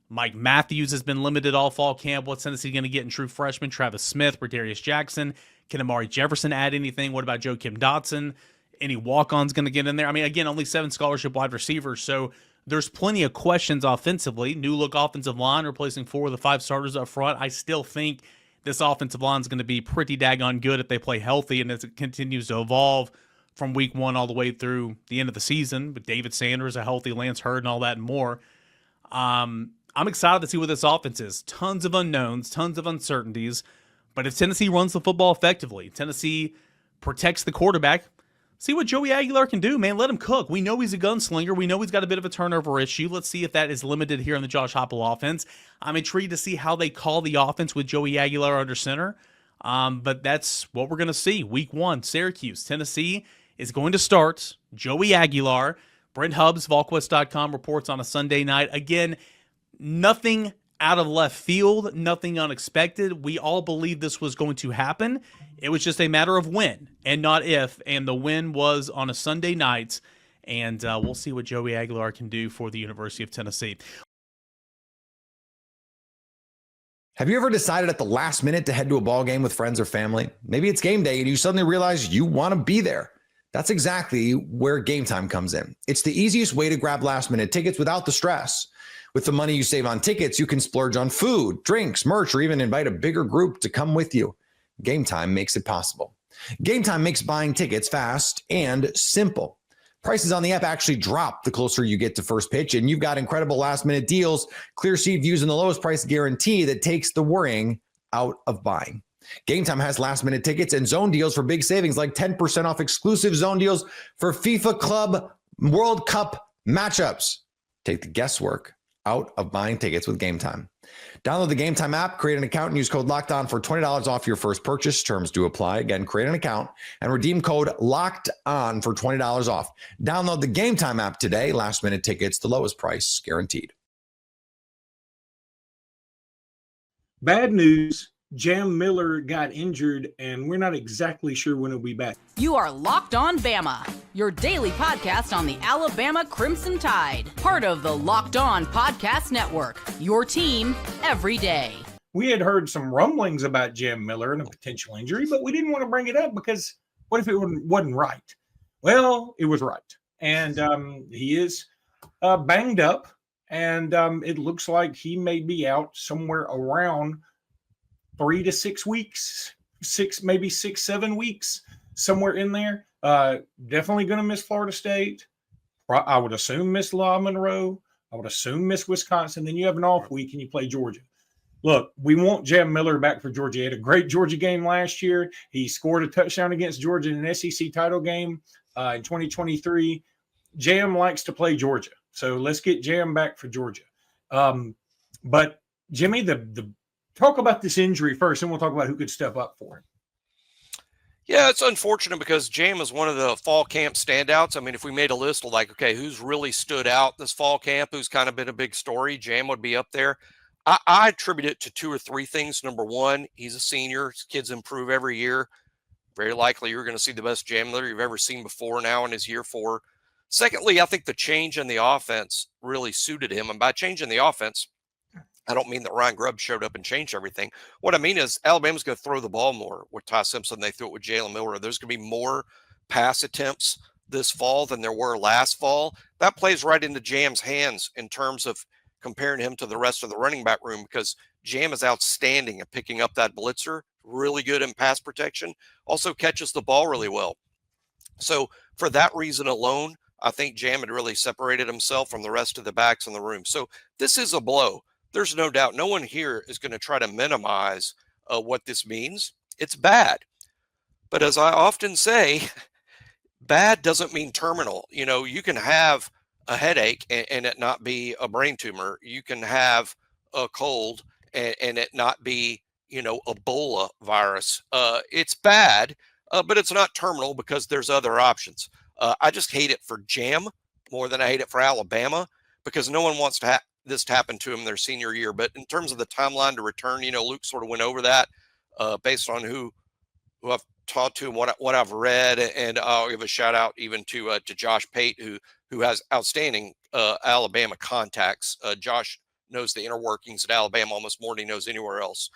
Mike Matthews has been limited all fall camp. What's Tennessee going to get in true freshmen? Travis Smith, Bradarius Jackson. Can Amari Jefferson add anything? What about Joakim Dotson? Any walk-ons going to get in there? I mean, again, only 7 scholarship wide receivers, so there's plenty of questions offensively. New look offensive line, replacing 4 of the 5 starters up front. I still think this offensive line is going to be pretty daggone good if they play healthy and as it continues to evolve from week 1 all the way through the end of the season, with David Sanders, a healthy Lance Hurd, and all that and more. I'm excited to see what this offense is. Tons of unknowns, tons of uncertainties, but if Tennessee runs the football effectively, Tennessee protects the quarterback, see what Joey Aguilar can do, man. Let him cook. We know he's a gunslinger. We know he's got a bit of a turnover issue. Let's see if that is limited here in the Josh Heupel offense. I'm intrigued to see how they call the offense with Joey Aguilar under center. But that's what we're going to see. Week 1, Syracuse. Tennessee is going to start Joey Aguilar. Brent Hubbs, VolQuest.com, reports on a Sunday night. Again, nothing out of left field, nothing unexpected. We all believed this was going to happen. It was just a matter of when and not if, and the when was on a Sunday night, and we'll see what Joey Aguilar can do for the University of Tennessee. Have you ever decided at the last minute to head to a ball game with friends or family? Maybe it's game day and you suddenly realize you want to be there. That's exactly where Gametime comes in. It's the easiest way to grab last-minute tickets without the stress. With the money you save on tickets, you can splurge on food, drinks, merch, or even invite a bigger group to come with you. Gametime makes it possible. Gametime makes buying tickets fast and simple. Prices on the app actually drop the closer you get to first pitch, and you've got incredible last-minute deals, clear seat views, and the lowest price guarantee that takes the worrying out of buying. Gametime has last-minute tickets and zone deals for big savings, like 10% off exclusive zone deals for FIFA Club World Cup matchups. Take the guesswork out of buying tickets with Gametime. Download the Gametime app, create an account, and use code LOCKEDON for $20 off your first purchase. Terms do apply. Again, create an account and redeem code LOCKEDON for $20 off. Download the Gametime app today. Last-minute tickets, the lowest price guaranteed. Bad news. Jam Miller got injured, and we're not exactly sure when he'll be back. You are Locked On Bama, your daily podcast on the Alabama Crimson Tide. Part of the Locked On Podcast Network, your team every day. We had heard some rumblings about Jam Miller and a potential injury, but we didn't want to bring it up because what if it wasn't right? Well, it was right. And he is banged up, and it looks like he may be out somewhere around 3 to 6 weeks, maybe 6-7 weeks, somewhere in there. Definitely going to miss Florida State. I would assume miss La Monroe. I would assume miss Wisconsin. Then you have an off week and you play Georgia. Look, we want Jam Miller back for Georgia. He had a great Georgia game last year. He scored a touchdown against Georgia in an SEC title game in 2023. Jam likes to play Georgia. So let's get Jam back for Georgia. But Jimmy, talk about this injury first, and we'll talk about who could step up for him. Yeah, it's unfortunate because Jam is one of the fall camp standouts. I mean, if we made a list of like, okay, who's really stood out this fall camp, who's kind of been a big story, Jam would be up there. I attribute it to 2 or 3 things. Number one, he's a senior. His kids improve every year. Very likely you're going to see the best Jam Miller you've ever seen before now in his year 4. Secondly, I think the change in the offense really suited him. And by changing the offense, I don't mean that Ryan Grubb showed up and changed everything. What I mean is Alabama's going to throw the ball more with Ty Simpson. They threw it with Jalen Miller. There's going to be more pass attempts this fall than there were last fall. That plays right into Jam's hands in terms of comparing him to the rest of the running back room, because Jam is outstanding at picking up that blitzer, really good in pass protection, also catches the ball really well. So for that reason alone, I think Jam had really separated himself from the rest of the backs in the room. So this is a blow. There's no doubt. No one here is going to try to minimize what this means. It's bad. But as I often say, bad doesn't mean terminal. You know, you can have a headache and it not be a brain tumor. You can have a cold and it not be, you know, Ebola virus. It's bad, but it's not terminal because there's other options. I just hate it for Jam more than I hate it for Alabama, because no one wants to this to happen to him their senior year. But in terms of the timeline to return, you know, Luke sort of went over that based on who I've talked to and what I've read. And I'll give a shout out even to Josh Pate, who has outstanding Alabama contacts. Josh knows the inner workings at Alabama almost more than he knows anywhere else.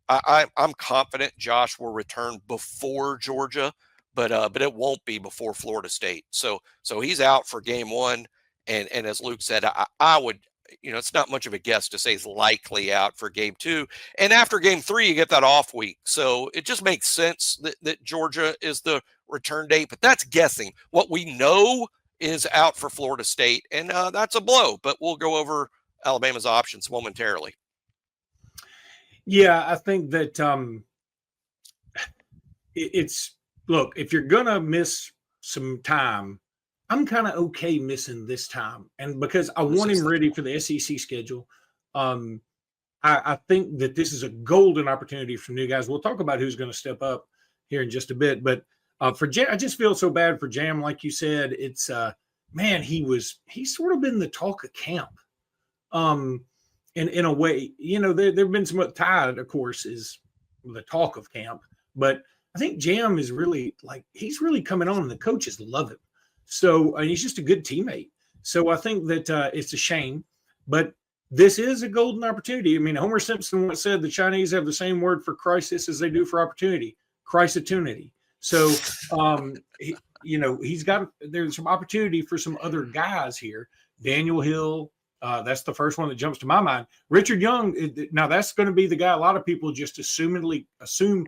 I'm confident Josh will return before Georgia, but it won't be before Florida State. So he's out for game 1. And as Luke said, I would, you know, it's not much of a guess to say he's likely out for game 2. And after game 3, you get that off week. So it just makes sense that Georgia is the return date, but that's guessing. What we know is out for Florida State, and that's a blow, but we'll go over Alabama's options momentarily. Yeah, I think that it's, look, if you're going to miss some time, I'm kind of okay missing this time. And because I want him ready for the SEC schedule, I think that this is a golden opportunity for new guys. We'll talk about who's going to step up here in just a bit. But for Jam, I just feel so bad for Jam. Like you said, it's, man, he's sort of been the talk of camp. In a way, you know, there've been some, Tide, of course, is the talk of camp. But I think Jam is really, like, he's really coming on, and the coaches love him. So he's just a good teammate. So I think that it's a shame, but this is a golden opportunity. I mean, Homer Simpson once said the Chinese have the same word for crisis as they do for opportunity, crisatunity. So, you know, there's some opportunity for some other guys here. Daniel Hill, that's the first one that jumps to my mind. Richard Young, now that's going to be the guy a lot of people just assume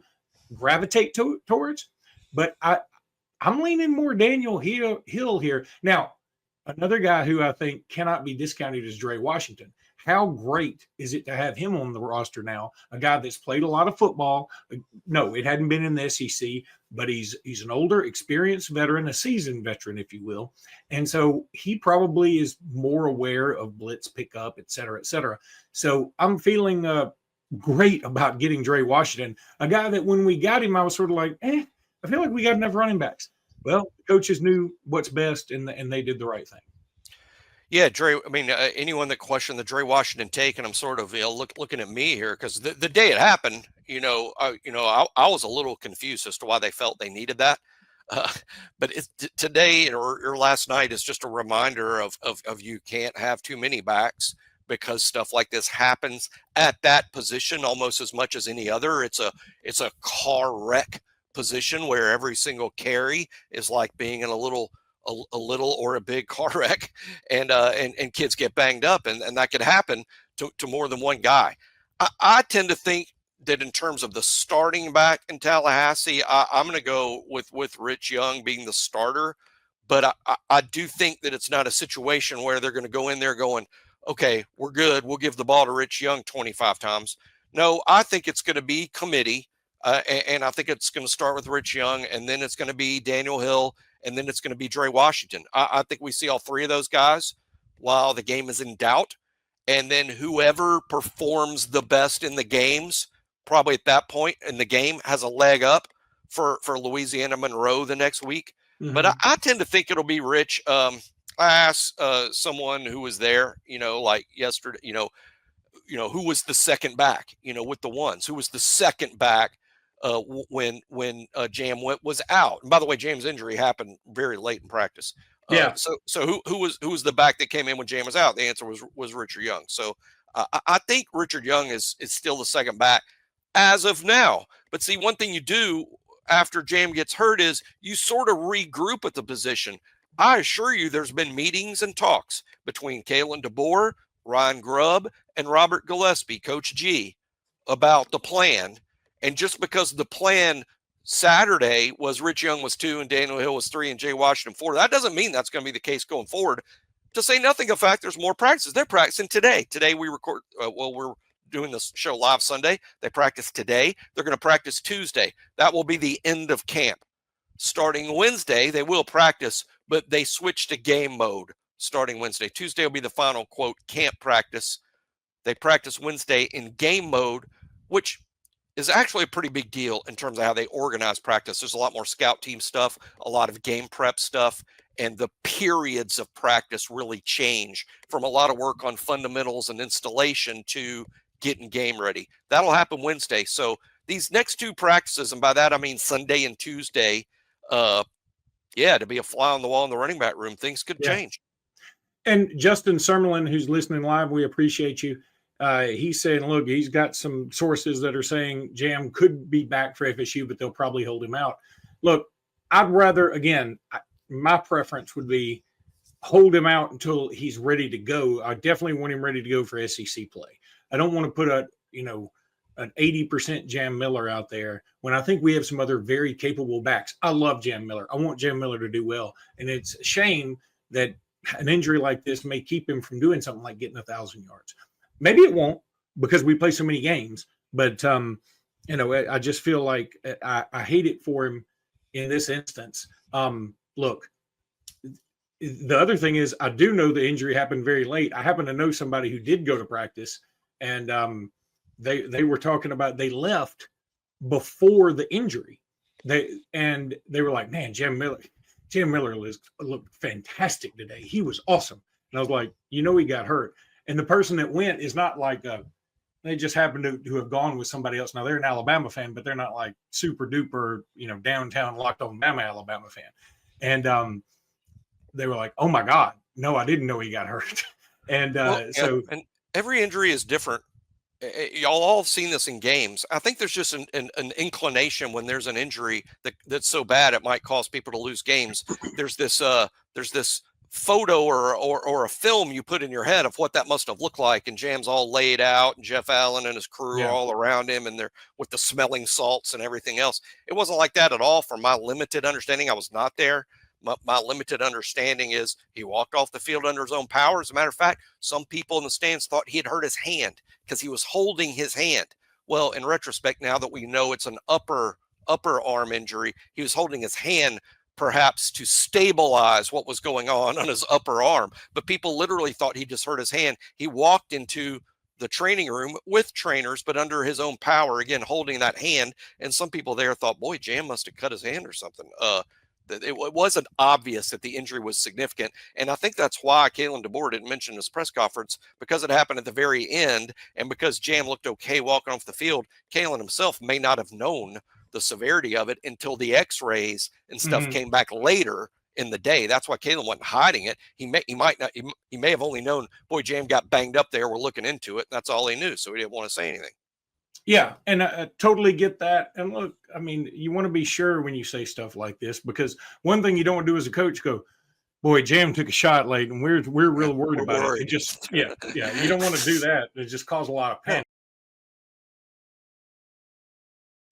gravitate towards, but I'm leaning more Daniel Hill here. Now, another guy who I think cannot be discounted is Dre Washington. How great is it to have him on the roster now? A guy that's played a lot of football. No, it hadn't been in the SEC, but he's an older, experienced veteran, a seasoned veteran, if you will. And so he probably is more aware of blitz pickup, et cetera, et cetera. So I'm feeling great about getting Dre Washington, a guy that when we got him, I was sort of like, I feel like we got enough running backs. Well, the coaches knew what's best, and they did the right thing. Yeah, Dre. I mean, anyone that questioned the Dre Washington take, and I'm sort of looking at me here, because the day it happened, I was a little confused as to why they felt they needed that. But today or last night is just a reminder of you can't have too many backs, because stuff like this happens at that position almost as much as any other. It's a car wreck position where every single carry is like being in a little or a big car wreck, and kids get banged up, and that could happen to more than one guy. I tend to think that in terms of the starting back in Tallahassee, I'm going to go with Rich Young being the starter, but I do think that it's not a situation where they're going to go in there going, okay, we're good, we'll give the ball to Rich Young 25 times. No, I think it's going to be committee. And I think it's going to start with Rich Young, and then it's going to be Daniel Hill, and then it's going to be Dre Washington. I think we see all three of those guys while the game is in doubt. And then whoever performs the best in the games, probably at that point in the game, has a leg up. for Louisiana Monroe the next week. But I tend to think it'll be Rich. I asked someone who was there, like yesterday, who was the second back, with the ones, who was the second back when Jam was out. And by the way, Jam's injury happened very late in practice. So who was the back that came in when Jam was out? The answer was Richard Young. So I think Richard Young is still the second back as of now. But see, one thing you do after Jam gets hurt is you sort of regroup at the position. I assure you there's been meetings and talks between Kalen DeBoer, Ryan Grubb, and Robert Gillespie, Coach G, about the plan. And just because the plan Saturday was Rich Young was 2 and Daniel Hill was 3 and Jay Washington 4, that doesn't mean that's going to be the case going forward. To say nothing of fact, there's more practices. They're practicing today. Today we record, we're doing this show live Sunday. They practice today. They're going to practice Tuesday. That will be the end of camp. Starting Wednesday, they will practice, but they switch to game mode starting Wednesday. Tuesday will be the final, quote, camp practice. They practice Wednesday in game mode, which is actually a pretty big deal in terms of how they organize practice. There's a lot more scout team stuff, a lot of game prep stuff, and the periods of practice really change from a lot of work on fundamentals and installation to getting game ready. That'll happen Wednesday. So these next two practices, and by that I mean Sunday and Tuesday, to be a fly on the wall in the running back room, things could change. And Justin Summerlin, who's listening live, we appreciate you. He's saying, look, he's got some sources that are saying Jam could be back for FSU, but they'll probably hold him out. Look, I'd rather, again, my preference would be hold him out until he's ready to go. I definitely want him ready to go for SEC play. I don't want to put an 80% Jam Miller out there when I think we have some other very capable backs. I love Jam Miller. I want Jam Miller to do well. And it's a shame that an injury like this may keep him from doing something like getting 1,000 yards. Maybe it won't because we play so many games, but I just feel like I hate it for him in this instance. Look, the other thing is I do know the injury happened very late. I happen to know somebody who did go to practice, and they were talking about they left before the injury. They were like, man, Jam Miller looked fantastic today. He was awesome. And I was like, he got hurt. And the person that went is not like they just happened to have gone with somebody else. Now they're an Alabama fan, but they're not like super duper, downtown locked on Bama Alabama fan. And they were like, oh my God, no, I didn't know he got hurt. And and every injury is different. Y'all all have seen this in games. I think there's just an inclination when there's an injury that's so bad it might cause people to lose games. There's this photo or a film you put in your head of what that must have looked like, and Jam's all laid out, and Jeff Allen and his crew are all around him, and they're with the smelling salts and everything else. It wasn't like that at all. From my limited understanding, I was not there. My limited understanding is he walked off the field under his own power. As a matter of fact, some people in the stands thought he had hurt his hand because he was holding his hand. Well, in retrospect, now that we know it's an upper arm injury, he was holding his hand perhaps to stabilize what was going on his upper arm. But people literally thought he just hurt his hand. He walked into the training room with trainers, but under his own power, again, holding that hand. And some people there thought, boy, Jam must have cut his hand or something. It wasn't obvious that the injury was significant. And I think that's why Kalen DeBoer didn't mention his press conference, because it happened at the very end. And because Jam looked okay walking off the field, Kalen himself may not have known the severity of it until the x-rays and stuff came back later in the day. That's why Kalen wasn't hiding it. He may have only known, boy, Jam got banged up there. We're looking into it. That's all he knew. So he didn't want to say anything. Yeah, and I totally get that. And look, I mean, you want to be sure when you say stuff like this, because one thing you don't want to do as a coach, go, boy, Jam took a shot late, and we're real worried about it. It just, you don't want to do that. It just causes a lot of panic.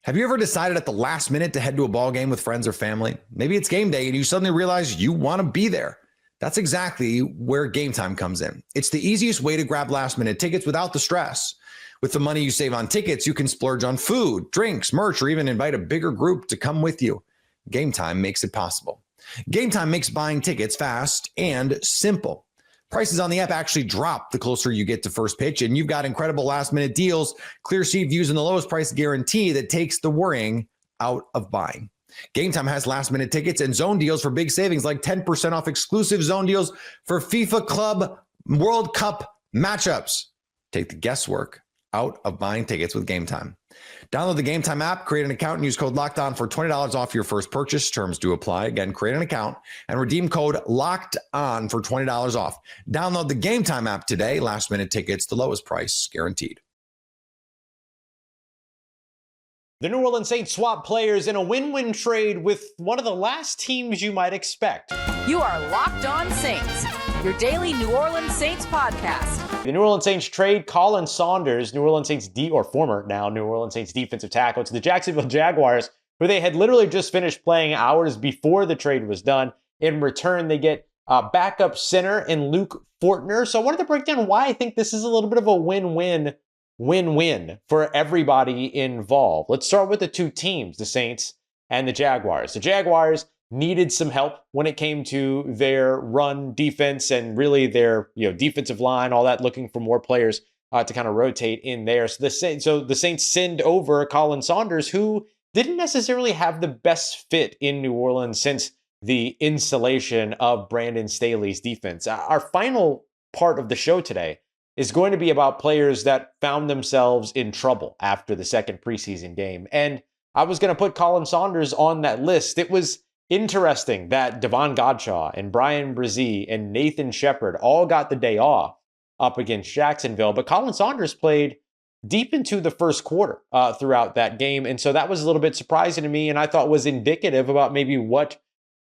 Have you ever decided at the last minute to head to a ball game with friends or family? Maybe it's game day and you suddenly realize you want to be there. That's exactly where Gametime comes in. It's the easiest way to grab last minute tickets without the stress. With the money you save on tickets, you can splurge on food, drinks, merch, or even invite a bigger group to come with you. Gametime makes it possible. Gametime makes buying tickets fast and simple. Prices on the app actually drop the closer you get to first pitch, and you've got incredible last-minute deals, clear seat views, and the lowest price guarantee that takes the worrying out of buying. Game Time has last-minute tickets and zone deals for big savings, like 10% off exclusive zone deals for FIFA Club World Cup matchups. Take the guesswork out of buying tickets with Game Time. Download the Game Time app, create an account, and use code LOCKEDON for $20 off your first purchase. Terms do apply. Again, create an account and redeem code LOCKEDON for $20 off. Download the Game Time app today. Last-minute tickets, the lowest price guaranteed. The New Orleans Saints swap players in a win-win trade with one of the last teams you might expect. You are Locked On Saints, your daily New Orleans Saints podcast. The New Orleans Saints trade Colin Saunders, New Orleans Saints former New Orleans Saints defensive tackle, to the Jacksonville Jaguars, where they had literally just finished playing hours before the trade was done. In return, they get backup center in Luke Fortner. So I wanted to break down why I think this is a little bit of a win-win for everybody involved. Let's start with the two teams, the Saints and the Jaguars. The Jaguars needed some help when it came to their run defense and really their defensive line, all that, looking for more players to kind of rotate in there. So the Saints send over Colin Saunders, who didn't necessarily have the best fit in New Orleans since the installation of Brandon Staley's defense. Our final part of the show today is going to be about players that found themselves in trouble after the second preseason game. And I was going to put Colin Saunders on that list. It was interesting that Devon Godshaw and Brian Brzee and Nathan Shepard all got the day off up against Jacksonville, but Colin Saunders played deep into the first quarter throughout that game. And so that was a little bit surprising to me, and I thought was indicative about maybe what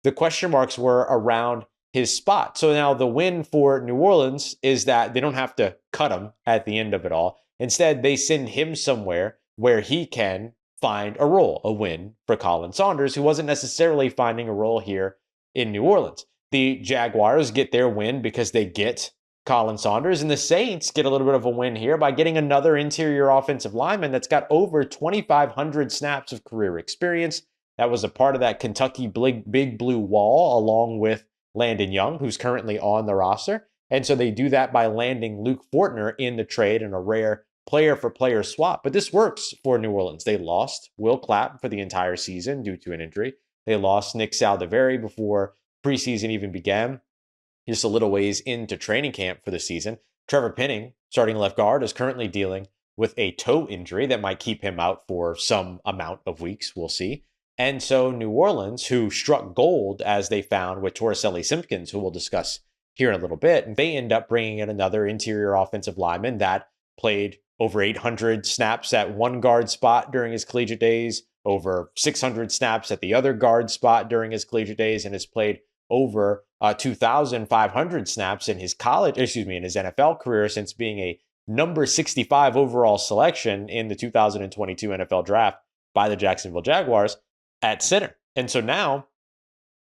the question marks were around his spot. So now the win for New Orleans is that they don't have to cut him at the end of it all. Instead, they send him somewhere where he can find a role, a win for Colin Saunders, who wasn't necessarily finding a role here in New Orleans. The Jaguars get their win because they get Colin Saunders, and the Saints get a little bit of a win here by getting another interior offensive lineman that's got over 2,500 snaps of career experience. That was a part of that Kentucky Big Blue Wall, along with Landon Young, who's currently on the roster. And so they do that by landing Luke Fortner in the trade in a rare player-for-player swap. But this works for New Orleans. They lost Will Clapp for the entire season due to an injury. They lost Nick Saldiveri before preseason even began, just a little ways into training camp for the season. Trevor Penning, starting left guard, is currently dealing with a toe injury that might keep him out for some amount of weeks. We'll see. And so New Orleans, who struck gold as they found with Torricelli Simpkins, who we'll discuss here in a little bit, they end up bringing in another interior offensive lineman that played over 800 snaps at one guard spot during his collegiate days, over 600 snaps at the other guard spot during his collegiate days, and has played over 2,500 snaps in his in his NFL career since being a number 65 overall selection in the 2022 NFL draft by the Jacksonville Jaguars at center. And so now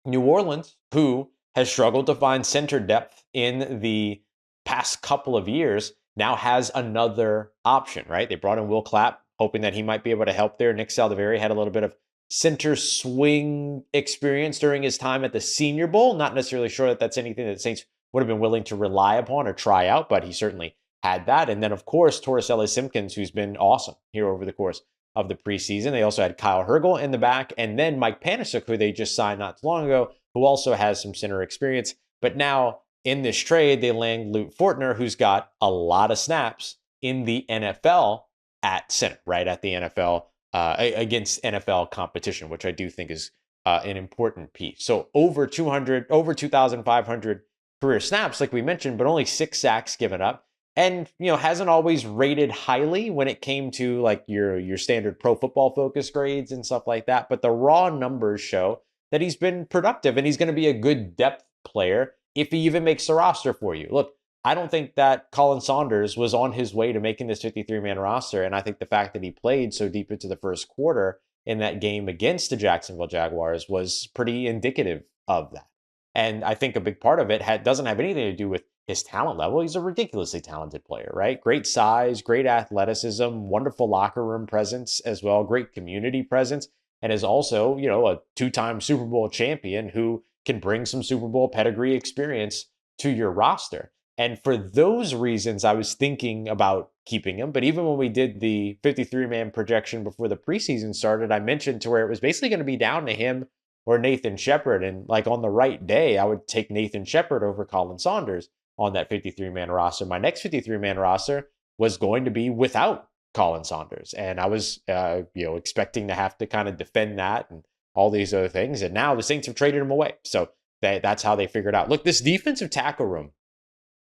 New Orleans, who has struggled to find center depth in the past couple of years, now has another option, right? They brought in Will Clapp, hoping that he might be able to help there. Nick Saldiveri had a little bit of center swing experience during his time at the Senior Bowl. Not necessarily sure that that's anything that the Saints would have been willing to rely upon or try out, but he certainly had that. And then, of course, Torricelli Simpkins, who's been awesome here over the course of the preseason. They also had Kyle Hergel in the back, and then Mike Panisuk, who they just signed not too long ago, who also has some center experience. But now in this trade, they land Luke Fortner, who's got a lot of snaps in the NFL at center, right at the NFL against NFL competition, which I do think is an important piece. So over 2,500 career snaps, like we mentioned, but only 6 sacks given up. And, hasn't always rated highly when it came to like your standard Pro Football Focus grades and stuff like that. But the raw numbers show that he's been productive and he's going to be a good depth player if he even makes the roster for you. Look, I don't think that Colin Saunders was on his way to making this 53-man roster. And I think the fact that he played so deep into the first quarter in that game against the Jacksonville Jaguars was pretty indicative of that. And I think a big part of it doesn't have anything to do with his talent level. He's a ridiculously talented player, right? Great size, great athleticism, wonderful locker room presence as well, great community presence, and is also, a 2-time Super Bowl champion who can bring some Super Bowl pedigree experience to your roster. And for those reasons, I was thinking about keeping him. But even when we did the 53-man projection before the preseason started, I mentioned to where it was basically going to be down to him or Nathan Shepard. And like on the right day, I would take Nathan Shepard over Colin Saunders on that 53-man roster. My next 53-man roster was going to be without Colin Saunders. And I was, expecting to have to kind of defend that and all these other things. And now the Saints have traded him away. So that's how they figured out. Look, this defensive tackle room,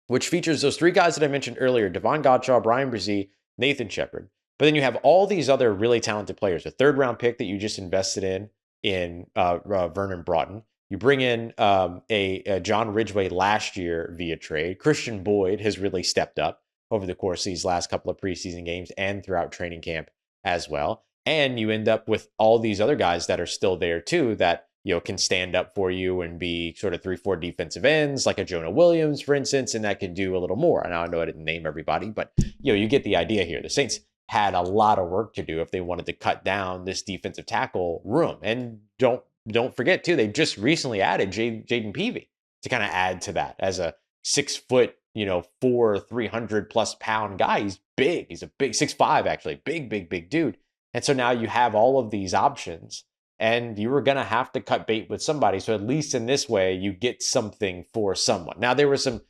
which features those three guys that I mentioned earlier, Devon Gottschall, Brian Brzee, Nathan Shepard. But then you have all these other really talented players. A third-round pick that you just invested in Vernon Broughton. You bring in a John Ridgeway last year via trade. Christian Boyd has really stepped up over the course of these last couple of preseason games and throughout training camp as well. And you end up with all these other guys that are still there too that can stand up for you and be sort of 3-4 defensive ends, like a Jonah Williams, for instance, and that can do a little more. And I know I didn't name everybody, but you get the idea here. The Saints had a lot of work to do if they wanted to cut down this defensive tackle room. And don't forget too, they just recently added Jaden Peavy to kind of add to that as a 6 foot, 300 plus pound guy. He's big. He's a big 6'5", actually, big dude. And so now you have all of these options. And you were going to have to cut bait with somebody. So at least in this way, you get something for someone. Now, there was some,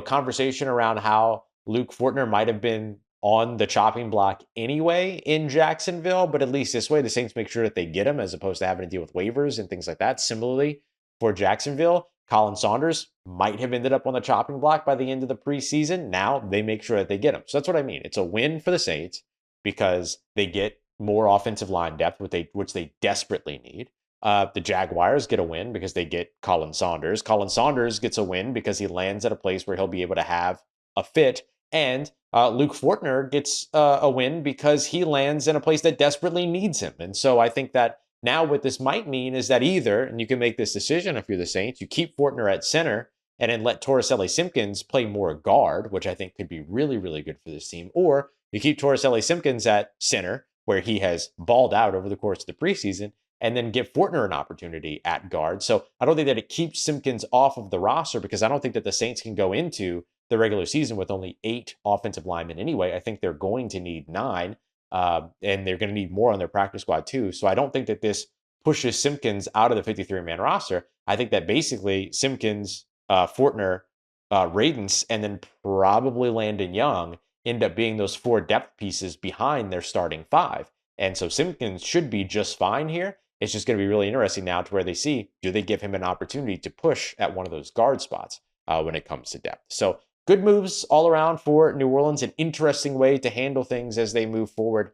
conversation around how Luke Fortner might have been on the chopping block anyway in Jacksonville. But at least this way, the Saints make sure that they get him as opposed to having to deal with waivers and things like that. Similarly, for Jacksonville, Colin Saunders might have ended up on the chopping block by the end of the preseason. Now they make sure that they get him. So that's what I mean. It's a win for the Saints because they get more offensive line depth, which they desperately need. The Jaguars get a win because they get Colin Saunders. Colin Saunders gets a win because he lands at a place where he'll be able to have a fit. And Luke Fortner gets a win because he lands in a place that desperately needs him. And so I think that now what this might mean is that either, and you can make this decision if you're the Saints, you keep Fortner at center and then let Torricelli Simpkins play more guard, which I think could be really, really good for this team. Or you keep Torricelli Simpkins at center, where he has balled out over the course of the preseason, and then give Fortner an opportunity at guard. So I don't think that it keeps Simpkins off of the roster because I don't think that the Saints can go into the regular season with only 8 offensive linemen anyway. I think they're going to need 9, and they're going to need more on their practice squad too. So I don't think that this pushes Simpkins out of the 53-man roster. I think that basically Simpkins, Fortner, Radens, and then probably Landon Young end up being those 4 depth pieces behind their starting 5. And so Simpkins should be just fine here. It's just going to be really interesting now to where they see, do they give him an opportunity to push at one of those guard spots when it comes to depth? So good moves all around for New Orleans, an interesting way to handle things as they move forward